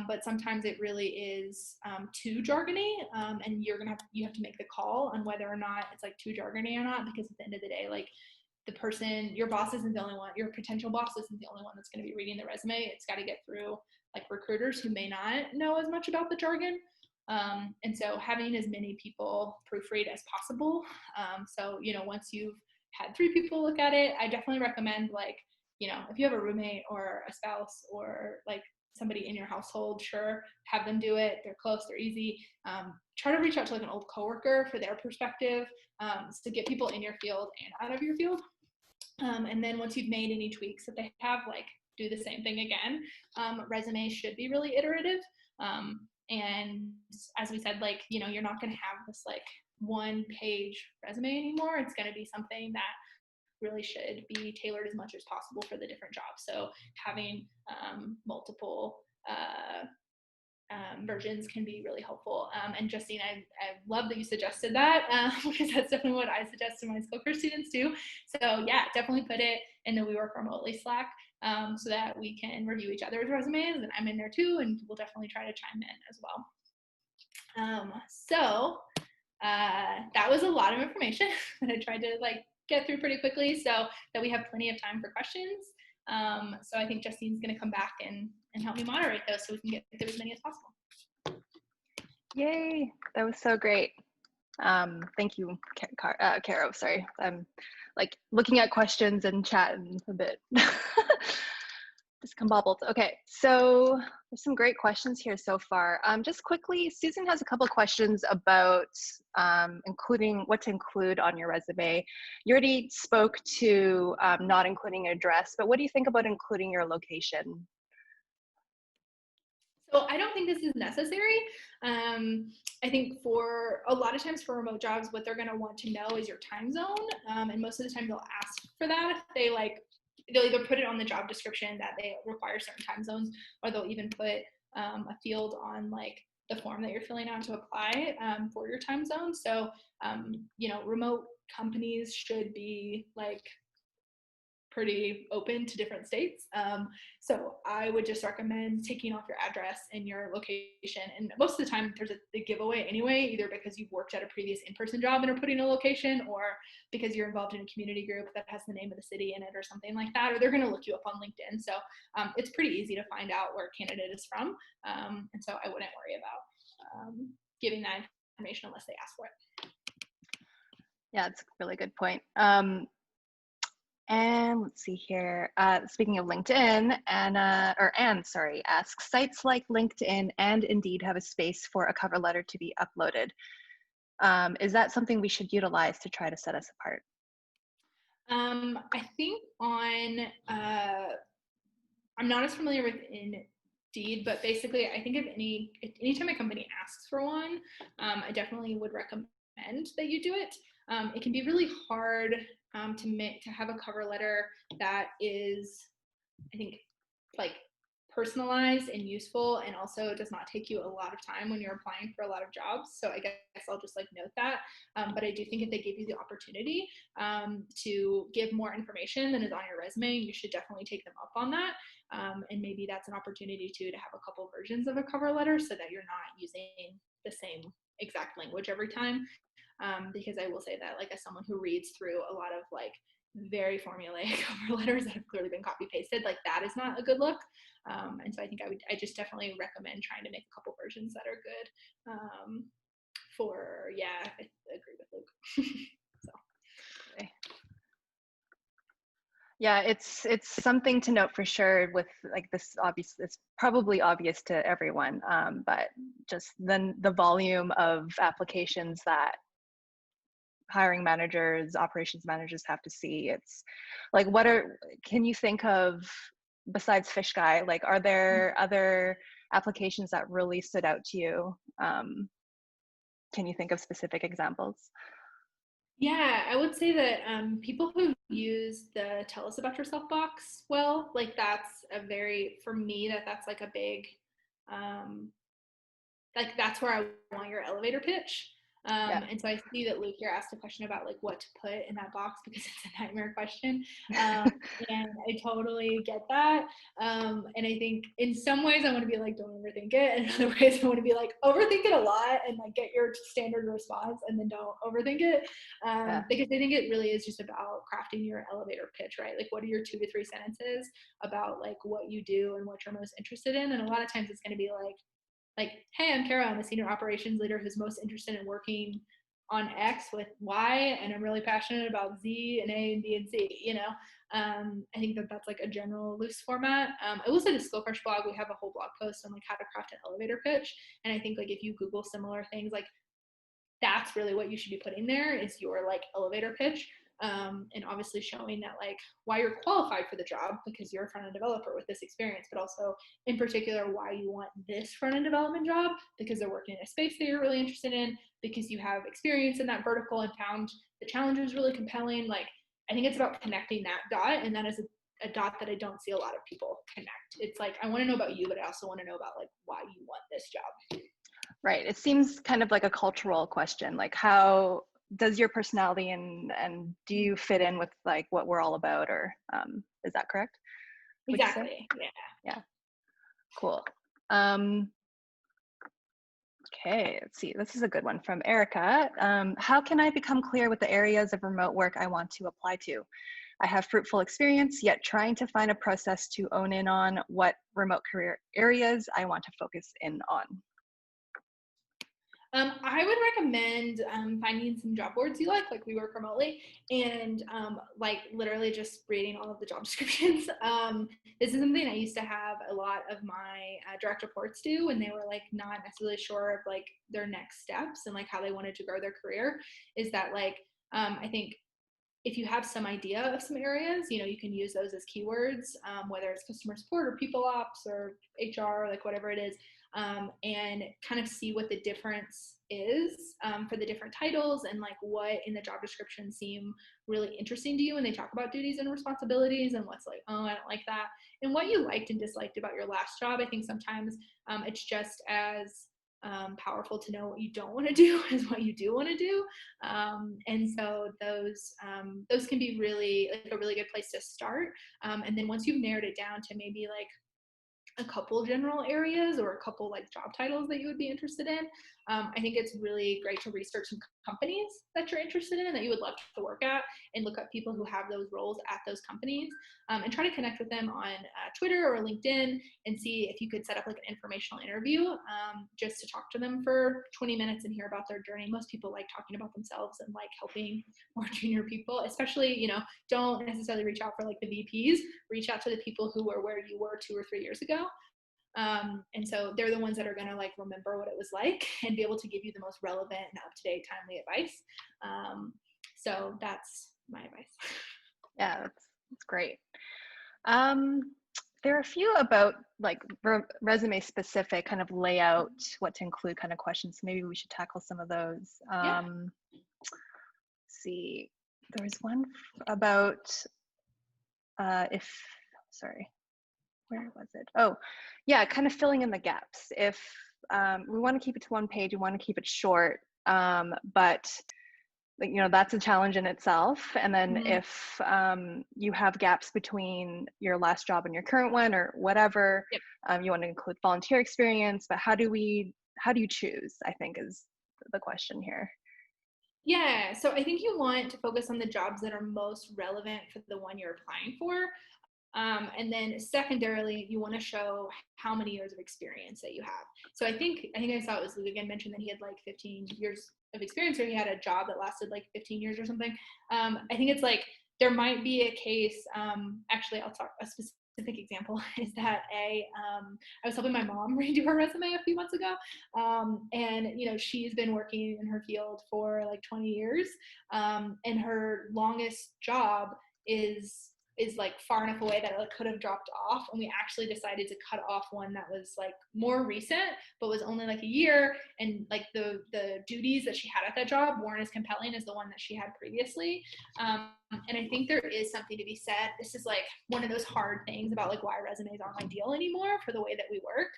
but sometimes it really is too jargony, and you have to make the call on whether or not it's like too jargony or not, because at the end of the day, like, the person, your boss isn't the only one, your potential boss isn't the only one that's going to be reading the resume. It's got to get through like recruiters who may not know as much about the jargon. And so having as many people proofread as possible. So, you know, once you've had 3 people look at it, I definitely recommend, like, you know, if you have a roommate or a spouse or like somebody in your household, sure, have them do it. They're close, they're easy. Try to reach out to like an old coworker for their perspective, to get people in your field and out of your field. And then once you've made any tweaks that they have, like, do the same thing again. Resumes should be really iterative. And as we said, like, you know, you're not going to have this like 1-page resume anymore. It's going to be something that really should be tailored as much as possible for the different jobs. So having multiple versions can be really helpful. And Justine, I love that you suggested that, because that's definitely what I suggest to my Skillcrush students too. So yeah, definitely put it in the We Work Remotely Slack, so that we can review each other's resumes, and I'm in there too, and we'll definitely try to chime in as well. So that was a lot of information that I tried to like get through pretty quickly so that we have plenty of time for questions. So I think Justine's going to come back and help me moderate those so we can get through as many as possible. Yay, that was so great. Thank you, Caro, sorry. I'm like looking at questions and chat and a bit discombobbled. Okay, so there's some great questions here so far. Just quickly, Susan has a couple questions about including what to include on your resume. You already spoke to not including an address, but what do you think about including your location? So I don't think this is necessary. I think for a lot of times for remote jobs, what they're going to want to know is your time zone. And most of the time they'll ask for that. They'll either put it on the job description that they require certain time zones, or they'll even put a field on like the form that you're filling out to apply for your time zone. So, remote companies should be like pretty open to different states. So I would just recommend taking off your address and your location. And most of the time there's a giveaway anyway, either because you've worked at a previous in-person job and are putting a location, or because you're involved in a community group that has the name of the city in it or something like that, or they're going to look you up on LinkedIn. So it's pretty easy to find out where a candidate is from. And so I wouldn't worry about giving that information unless they ask for it. Yeah, it's a really good point. And let's see here. Speaking of LinkedIn, Anne asks, sites like LinkedIn and Indeed have a space for a cover letter to be uploaded. Is that something we should utilize to try to set us apart? I think on, I'm not as familiar with Indeed, but basically I think anytime a company asks for one, I definitely would recommend that you do it. It can be really hard to have a cover letter that is, I think, like personalized and useful, and also does not take you a lot of time when you're applying for a lot of jobs. So I guess I'll just like note that. But I do think if they give you the opportunity to give more information than is on your resume, you should definitely take them up on that. And maybe that's an opportunity to have a couple versions of a cover letter so that you're not using the same exact language every time. Because I will say that, like, as someone who reads through a lot of like very formulaic cover letters that have clearly been copy pasted, like that is not a good look. And so I think I just definitely recommend trying to make a couple versions that are good. I agree with Luke. So. Okay. Yeah, it's something to note for sure with like this, obviously it's probably obvious to everyone, but just then the volume of applications that hiring managers, operations managers have to see. It's like, can you think of, besides Fish Guy, like, are there other applications that really stood out to you? Can you think of specific examples? Yeah, I would say that people who use the tell us about yourself box, well, like that's for me, that's like a big, like that's where I want your elevator pitch. Yeah. And so I see that Luke here asked a question about like what to put in that box because it's a nightmare question. And I totally get that. And I think in some ways I want to be like, don't overthink it. And in other ways I want to be like, overthink it a lot and like get your standard response and then don't overthink it. Because I think it really is just about crafting your elevator pitch, right? Like what are your 2 to 3 sentences about like what you do and what you're most interested in? And a lot of times it's going to be like, hey, I'm Caro. I'm a senior operations leader who's most interested in working on X with Y, and I'm really passionate about Z and A and B and C, I think that's like a general loose format. I will say the Skillcrush blog, we have a whole blog post on like how to craft an elevator pitch. And I think like if you Google similar things, like that's really what you should be putting there is your like elevator pitch. And obviously showing that like why you're qualified for the job because you're a front-end developer with this experience, but also in particular why you want this front-end development job because they're working in a space that you're really interested in, because you have experience in that vertical and found the challenges really compelling. Like I think it's about connecting that dot, and that is a dot that I don't see a lot of people connect. It's like I want to know about you, but I also want to know about like why you want this job. Right. It seems kind of like a cultural question, like how does your personality and do you fit in with like what we're all about, or is that correct? Exactly. Yeah. Cool. Okay, let's see. This is a good one from Erica. How can I become clear with the areas of remote work I want to apply to? I have fruitful experience, yet trying to find a process to own in on what remote career areas I want to focus in on. I would recommend finding some job boards you like we work remotely, and like literally just reading all of the job descriptions. This is something I used to have a lot of my direct reports do when they were like not necessarily sure of like their next steps and like how they wanted to grow their career. Is that like I think if you have some idea of some areas, you know, you can use those as keywords, whether it's customer support or people ops or HR, like whatever it is, and kind of see what the difference is for the different titles and like what in the job description seem really interesting to you when they talk about duties and responsibilities and what's like, oh, I don't like that. And what you liked and disliked about your last job. I think sometimes it's just as powerful to know what you don't want to do as what you do want to do, and so those can be really like a really good place to start, and then once you've narrowed it down to maybe like a couple general areas or a couple like job titles that you would be interested in, I think it's really great to research some companies that you're interested in and that you would love to work at, and look up people who have those roles at those companies, and try to connect with them on Twitter or LinkedIn and see if you could set up like an informational interview, just to talk to them for 20 minutes and hear about their journey. Most people like talking about themselves and like helping more junior people, especially, you know, don't necessarily reach out for like the VPs, reach out to the people who were where you were 2 or 3 years ago. And so they're the ones that are going to like remember what it was like and be able to give you the most relevant and up-to-date timely advice. So that's my advice. Yeah, that's great. There are a few about like resume specific kind of layout, what to include kind of questions. So maybe we should tackle some of those. Yeah. Let's see, there was one about where was it? Oh, yeah, kind of filling in the gaps. If we want to keep it to one page, we want to keep it short, but you know, that's a challenge in itself. And then if you have gaps between your last job and your current one or whatever, Yep. you want to include volunteer experience, but how do you choose, I think is the question here. Yeah, so I think you want to focus on the jobs that are most relevant for the one you're applying for. And then secondarily, you want to show how many years of experience that you have. So I think I saw it was Luke again mentioned that he had like 15 years of experience, or he had a job that lasted like 15 years or something. I think it's like there might be a case. Actually, I'll talk a specific example is that I was helping my mom redo her resume a few months ago, and you know she's been working in her field for like 20 years, and her longest job is like far enough away that it could have dropped off, and we actually decided to cut off one that was like more recent but was only like a year, and like the duties that she had at that job weren't as compelling as the one that she had previously. And I think there is something to be said. This is like one of those hard things about like why resumes aren't ideal anymore for the way that we work,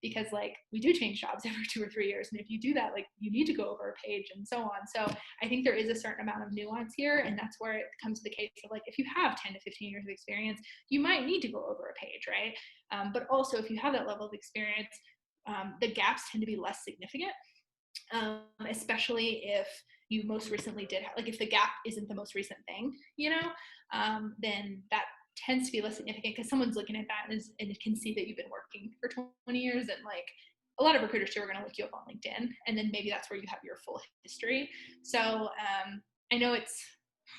because like we do change jobs every 2 or 3 years, and if you do that, like you need to go over a page and so on. So I think there is a certain amount of nuance here, and that's where it comes to the case of like if you have 10 to 15 years of experience, you might need to go over a page, right? But also if you have that level of experience, the gaps tend to be less significant, especially if you most recently did like if the gap isn't the most recent thing, you know, then that tends to be less significant because someone's looking at that and can see that you've been working for 20 years, and like a lot of recruiters too are going to look you up on LinkedIn, and then maybe that's where you have your full history. So I know it's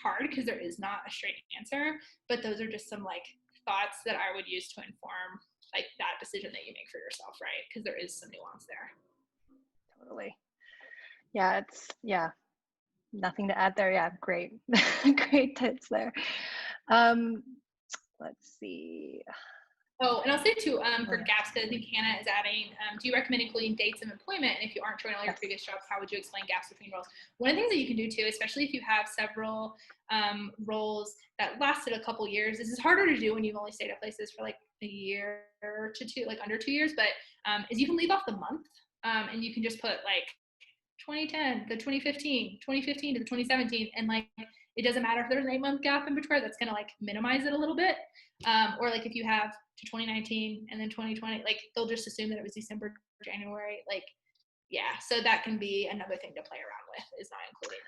hard because there is not a straight answer, but those are just some like thoughts that I would use to inform like that decision that you make for yourself, right? Because there is some nuance there. Totally. Yeah, nothing to add there. Yeah, great. Great tips there. Let's see. Oh, and I'll say too, for gaps, because I think Hannah is adding, do you recommend including dates of employment? And if you aren't showing all your previous jobs, how would you explain gaps between roles? One of the things that you can do too, especially if you have several roles that lasted a couple years, this is harder to do when you've only stayed at places for like a year to two, like under 2 years, but is you can leave off the month, and you can just put like 2010 to 2015, 2015 to the 2017, and like it doesn't matter if there's an 8-month gap in between. That's gonna like minimize it a little bit. Or like if you have to 2019 and then 2020, like they'll just assume that it was December, January, like yeah. So that can be another thing to play around with, is not including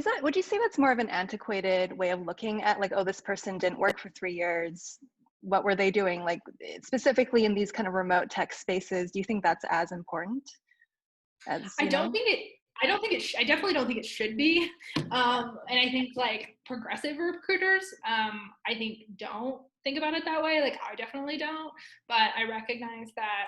that. Would you say that's more of an antiquated way of looking at like, oh, this person didn't work for 3 years, what were they doing? Like specifically in these kind of remote tech spaces, do you think that's as important? as, I don't think it. I definitely don't think it should be. And I think like progressive recruiters, I think don't think about it that way. Like I definitely don't. But I recognize that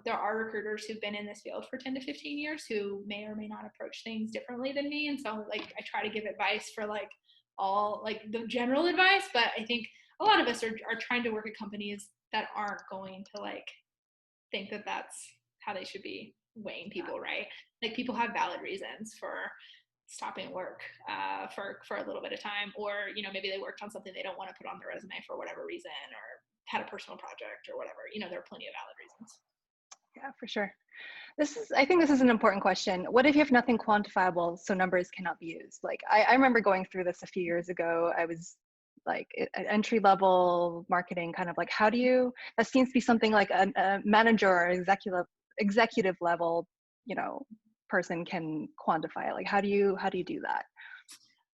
there are recruiters who've been in this field for 10 to 15 years who may or may not approach things differently than me. And so like I try to give advice for like all like the general advice. But I think a lot of us are trying to work at companies that aren't going to like think that that's how they should be weighing people, right? Like people have valid reasons for stopping work for a little bit of time, or maybe they worked on something they don't want to put on their resume for whatever reason, or had a personal project or whatever. There are plenty of valid reasons. Yeah, for sure. I think this is an important question. What if you have nothing quantifiable, so numbers cannot be used? Like I remember going through this a few years ago. I was like entry level marketing, kind of like, how do you, that seems to be something like a manager or executive level, person can quantify it. Like, how do you do that?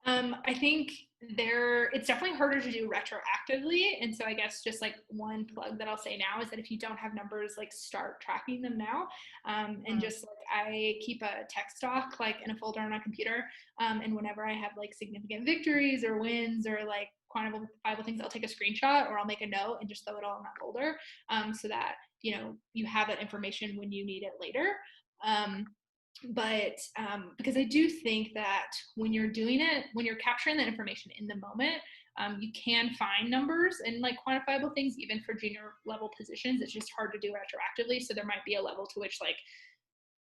I think it's definitely harder to do retroactively. And so I guess just like one plug that I'll say now is that if you don't have numbers, like start tracking them now. And just like I keep a text doc like in a folder on my computer. And whenever I have like significant victories or wins or like quantifiable things, I'll take a screenshot or I'll make a note and just throw it all in that folder, so that you have that information when you need it later. But because I do think that when you're doing it, when you're capturing that information in the moment, you can find numbers and like quantifiable things even for junior level positions. It's just hard to do retroactively. So there might be a level to which like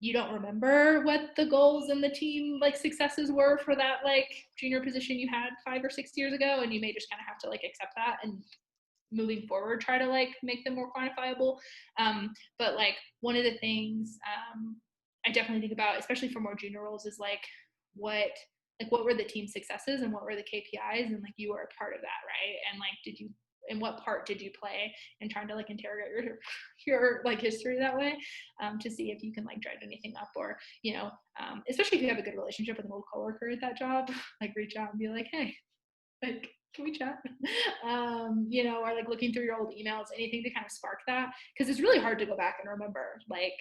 you don't remember what the goals and the team like successes were for that like junior position you had 5 or 6 years ago, and you may just kind of have to like accept that and moving forward try to like make them more quantifiable. But like one of the things I definitely think about, especially for more junior roles, is like what were the team successes and what were the KPIs, and like you were a part of that, right? And like in what part did you play in trying to like interrogate your like history that way, to see if you can like dredge anything up, or especially if you have a good relationship with an old coworker at that job, like reach out and be like, hey, like can we chat? Or like looking through your old emails, anything to kind of spark that, because it's really hard to go back and remember like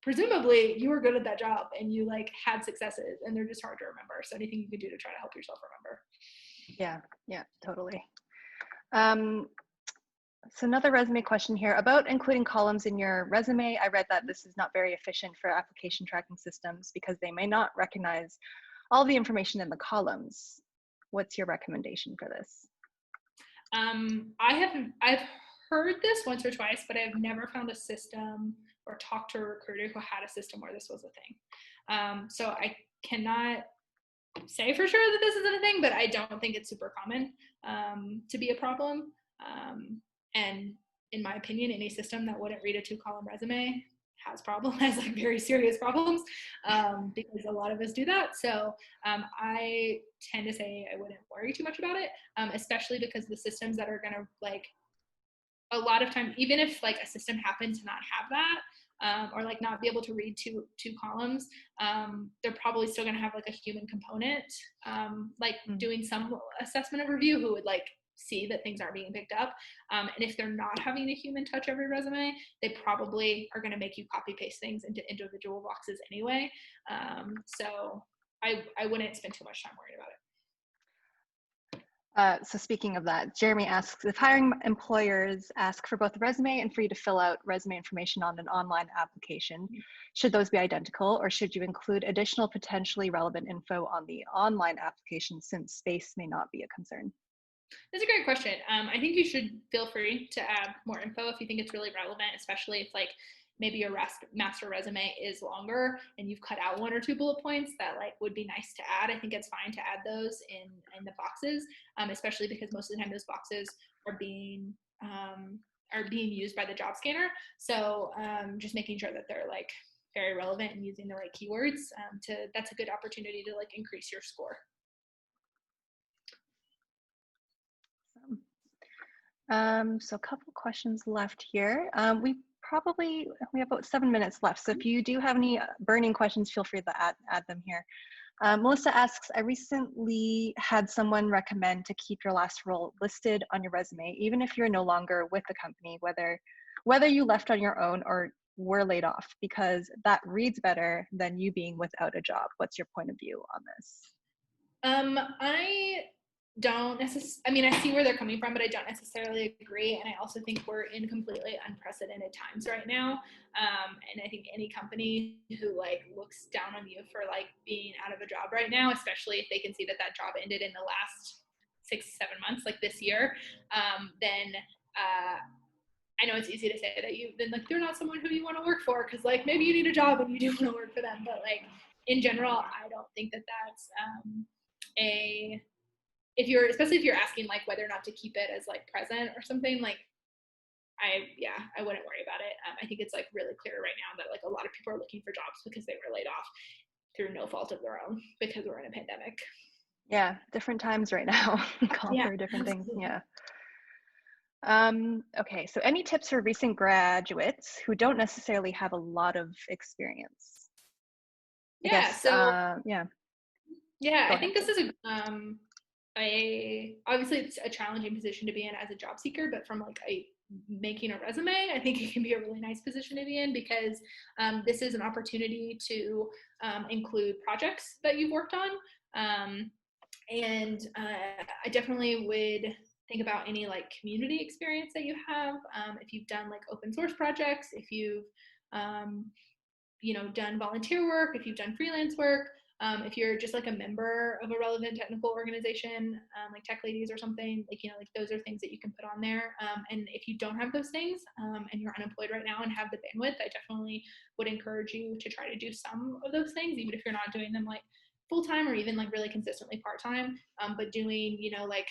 presumably you were good at that job and you like had successes and they're just hard to remember. So anything you could do to try to help yourself remember. Yeah, totally. So another resume question here about including columns in your resume. I read that this is not very efficient for application tracking systems because they may not recognize all the information in the columns. What's your recommendation for this? I've heard this once or twice, but I've never found a system or talked to a recruiter who had a system where this was a thing. So I cannot say for sure that this isn't a thing, but I don't think it's super common to be a problem. And in my opinion, any system that wouldn't read a 2-column resume has like very serious problems, because a lot of us do that. So I tend to say I wouldn't worry too much about it, especially because the systems that are gonna like, a lot of times, even if like a system happened to not have that, or like not be able to read two columns, they're probably still going to have like a human component, doing some assessment of review, who would like see that things aren't being picked up. And if they're not having a human touch every resume, they probably are going to make you copy paste things into individual boxes anyway. So I wouldn't spend too much time worrying about it. So speaking of that, Jeremy asks, if hiring employers ask for both the resume and for you to fill out resume information on an online application, should those be identical, or should you include additional potentially relevant info on the online application since space may not be a concern? That's a great question. I think you should feel free to add more info if you think it's really relevant, especially if like maybe your master resume is longer and you've cut out 1 or 2 bullet points that like would be nice to add. I think it's fine to add those in the boxes, especially because most of the time those boxes are being used by the job scanner. So just making sure that they're like very relevant and using the right keywords, that's a good opportunity to like increase your score. So a couple questions left here. We have about 7 minutes left. So if you do have any burning questions, feel free to add them here. Melissa asks, I recently had someone recommend to keep your last role listed on your resume, even if you're no longer with the company, whether you left on your own or were laid off, because that reads better than you being without a job. What's your point of view on this? I don't necessarily, I mean, I see where they're coming from, but I don't necessarily agree. And I also think we're in completely unprecedented times right now. And I think any company who like looks down on you for like being out of a job right now, especially if they can see that that job ended in the last 6-7 months, like this year, then I know it's easy to say that they're not someone who you want to work for, because like maybe you need a job and you do want to work for them, but like in general, I don't think that that's especially if you're asking like whether or not to keep it as like present or something, like I wouldn't worry about it. I think it's like really clear right now that like a lot of people are looking for jobs because they were laid off through no fault of their own because we're in a pandemic. Yeah, different times right now. Call for different things. Yeah. Okay, so any tips for recent graduates who don't necessarily have a lot of experience? I think this is obviously it's a challenging position to be in as a job seeker, but from like making a resume, I think it can be a really nice position to be in, because this is an opportunity to include projects that you've worked on. And I definitely would think about any like community experience that you have. If you've done like open source projects, if you've done volunteer work, if you've done freelance work, if you're just like a member of a relevant technical organization, like Tech Ladies or something, like those are things that you can put on there. And if you don't have those things, and you're unemployed right now and have the bandwidth, I definitely would encourage you to try to do some of those things, even if you're not doing them like full-time or even like really consistently part-time. But doing like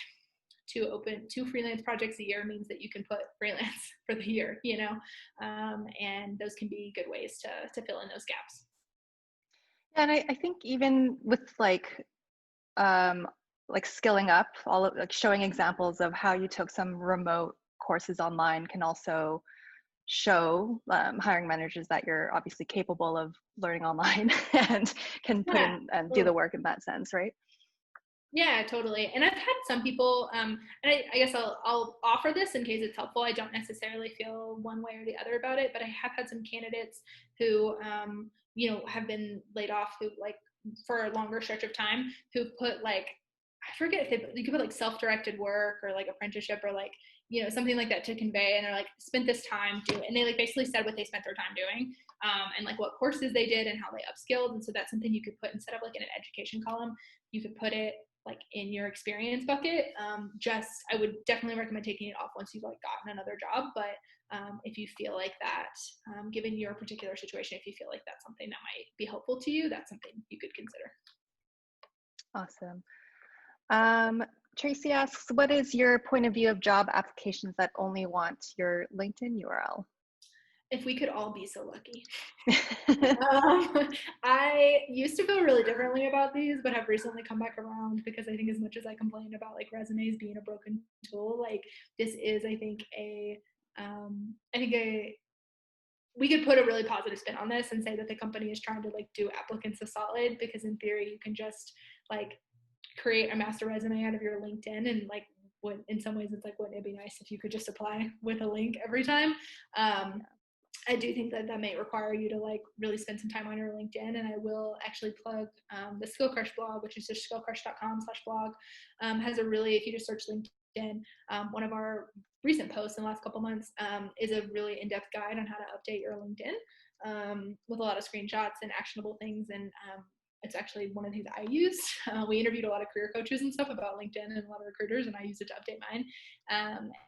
2 freelance projects a year means that you can put freelance for the year, and those can be good ways to fill in those gaps. And I think even with like skilling up, all of like showing examples of how you took some remote courses online can also show hiring managers that you're obviously capable of learning online and can put in and do the work in that sense, right? Yeah, totally. And I've had some people, and I guess I'll offer this in case it's helpful. I don't necessarily feel one way or the other about it, but I have had some candidates who, have been laid off, who like for a longer stretch of time, who put like, I forget if you could put like self-directed work or like apprenticeship or like, something like that to convey. And they're like, spent this time doing, and they like basically said what they spent their time doing, and like what courses they did and how they upskilled. And so that's something you could put instead of like in an education column, you could put it like in your experience bucket. I would definitely recommend taking it off once you've like gotten another job. But if you feel like that, given your particular situation, if you feel like that's something that might be helpful to you, that's something you could consider. Awesome. Tracy asks, what is your point of view of job applications that only want your LinkedIn URL? If we could all be so lucky. I used to feel really differently about these, but have recently come back around, because I think as much as I complain about like resumes being a broken tool, like this is, I think we could put a really positive spin on this and say that the company is trying to like do applicants a solid, because in theory you can just like create a master resume out of your LinkedIn, and like in some ways it's like, wouldn't it be nice if you could just apply with a link every time? I do think that may require you to like really spend some time on your LinkedIn, and I will actually plug the Skillcrush blog, which is just skillcrush.com/blog. Has a really, if you just search LinkedIn, one of our recent posts in the last couple months is a really in-depth guide on how to update your LinkedIn, with a lot of screenshots and actionable things. And it's actually one of the things I use. We interviewed a lot of career coaches and stuff about LinkedIn and a lot of recruiters, and I used it to update mine.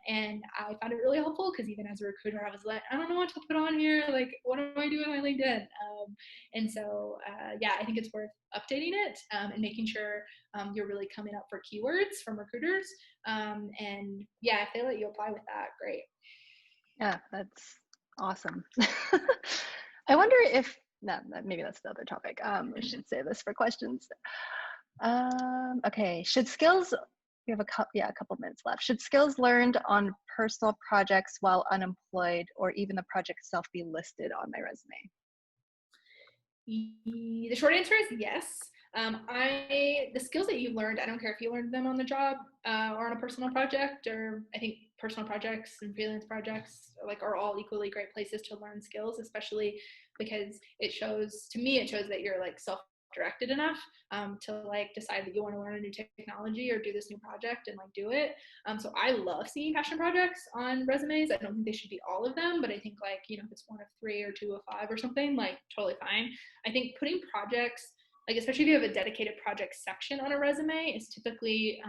And I found it really helpful, because even as a recruiter, I was like, I don't know what to put on here. Like, what do I do with my LinkedIn? And so, I think it's worth updating it and making sure you're really coming up for keywords from recruiters. And if they let you apply with that, great. Yeah, that's awesome. I wonder if, no, maybe that's the other topic. We should save this for questions. Okay, should skills, we have a couple minutes left. Should skills learned on personal projects while unemployed, or even the project itself, be listed on my resume? The short answer is yes. The skills that you learned, I don't care if you learned them on the job or on a personal project, or I think personal projects and freelance projects like are all equally great places to learn skills, especially because it shows that you're like self-directed enough to like decide that you want to learn a new technology or do this new project and like do it. So I love seeing passion projects on resumes. I don't think they should be all of them, but I think like, you know, if it's 1 of 3 or 2 of 5 or something, like totally fine. I think putting projects, like especially if you have a dedicated project section on a resume, is typically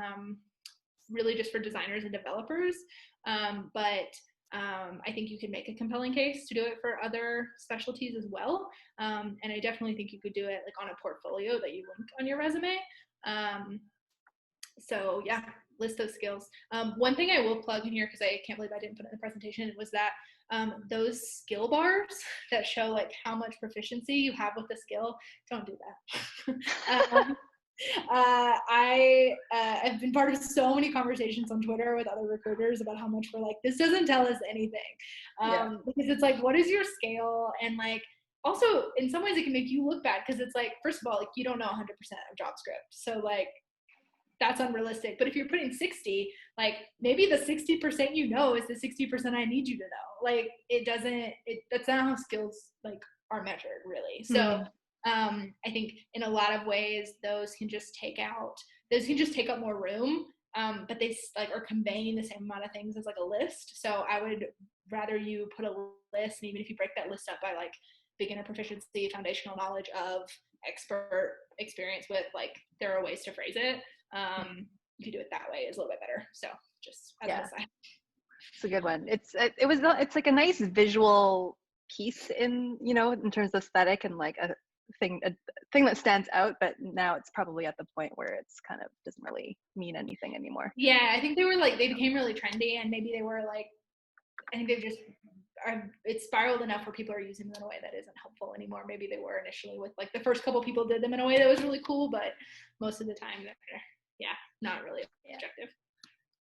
really just for designers and developers. I think you can make a compelling case to do it for other specialties as well. And I definitely think you could do it like on a portfolio that you link on your resume. So yeah, list those skills. One thing I will plug in here, because I can't believe I didn't put it in the presentation, was that those skill bars that show like how much proficiency you have with the skill, don't do that. I have been part of so many conversations on Twitter with other recruiters about how much we're like, this doesn't tell us anything. Because it's like, what is your scale? And like, also in some ways it can make you look bad, because it's like, first of all, like you don't know 100% of JavaScript. So like, that's unrealistic. But if you're putting 60, like maybe the 60% you know is the 60% I need you to know. Like that's not how skills like are measured really. So I think in a lot of ways those can just take up more room, but they like are conveying the same amount of things as like a list. So I would rather you put a list, and even if you break that list up by like beginner proficiency, foundational knowledge of, expert experience with, like there are ways to phrase it. If you do it that way, is a little bit better. So just as an aside. It's a good one. It's like a nice visual piece in, you know, in terms of aesthetic, and like a thing that stands out, but now it's probably at the point where it's kind of doesn't really mean anything anymore. Yeah, I think they became really trendy, and maybe they were like, I think they've just it's spiraled enough where people are using them in a way that isn't helpful anymore. Maybe they were initially with like the first couple people did them in a way that was really cool, but most of the time they're not really objective.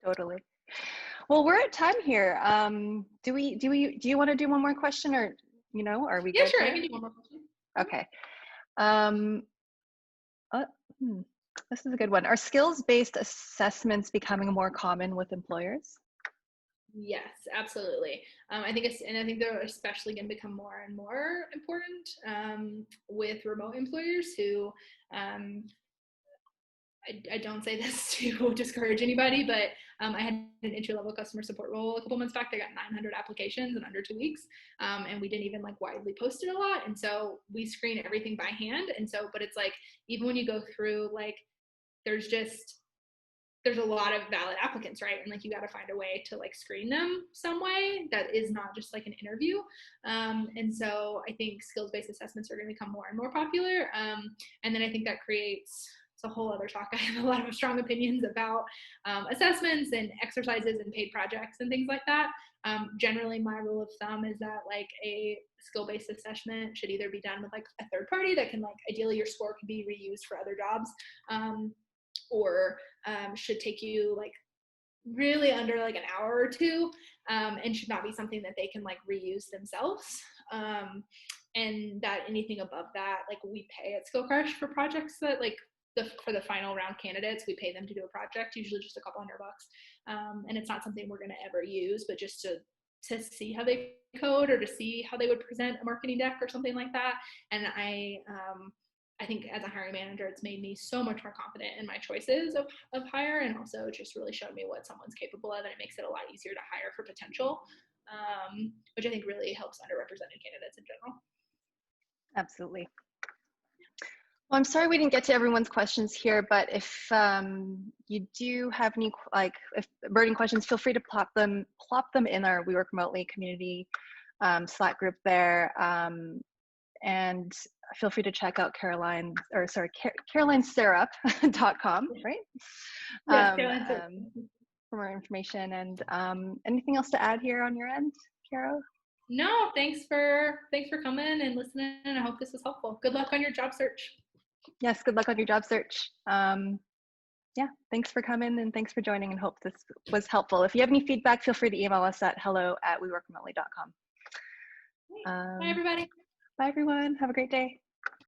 Totally. Well, we're at time here. Do you want to do one more question, or you know, are we good? Sure, I can do one more question. Okay. This is a good one. Are skills-based assessments becoming more common with employers? Yes, absolutely. I think they're especially going to become more and more important with remote employers who, I don't say this to discourage anybody, but I had an entry-level customer support role a couple months back. They got 900 applications in under 2 weeks, and we didn't even like widely post it a lot. And so we screen everything by hand. And so, but it's like, even when you go through, like, there's a lot of valid applicants, right? And like, you got to find a way to like screen them some way that is not just like an interview. And so I think skills-based assessments are going to become more and more popular. And then I think that creates, it's a whole other talk. I have a lot of strong opinions about assessments and exercises and paid projects and things like that. Generally, my rule of thumb is that like a skill-based assessment should either be done with like a third party that can, like, ideally your score could be reused for other jobs, or should take you like really under like an hour or 2, and should not be something that they can like reuse themselves. And that anything above that, like, we pay at Skillcrush for projects that like for the final round candidates, we pay them to do a project, usually just a couple $100. And it's not something we're going to ever use, but just to see how they code, or to see how they would present a marketing deck or something like that. And I think as a hiring manager, it's made me so much more confident in my choices of hire, and also just really showed me what someone's capable of, and it makes it a lot easier to hire for potential, which I think really helps underrepresented candidates in general. Absolutely. Well, I'm sorry we didn't get to everyone's questions here, but if you do have any, like, if burning questions, feel free to plop them in our We Work Remotely community Slack group there. And feel free to check out carolinesyrup.com, right? Yes, for more information. And anything else to add here on your end, Caro? No, thanks for coming and listening, and I hope this was helpful. Good luck on your job search. Yes, good luck on your job search. Yeah, thanks for coming, and thanks for joining, and hope this was helpful. If you have any feedback, feel free to email us at hello@weworkremotely.com. Bye, everybody. Bye, everyone. Have a great day.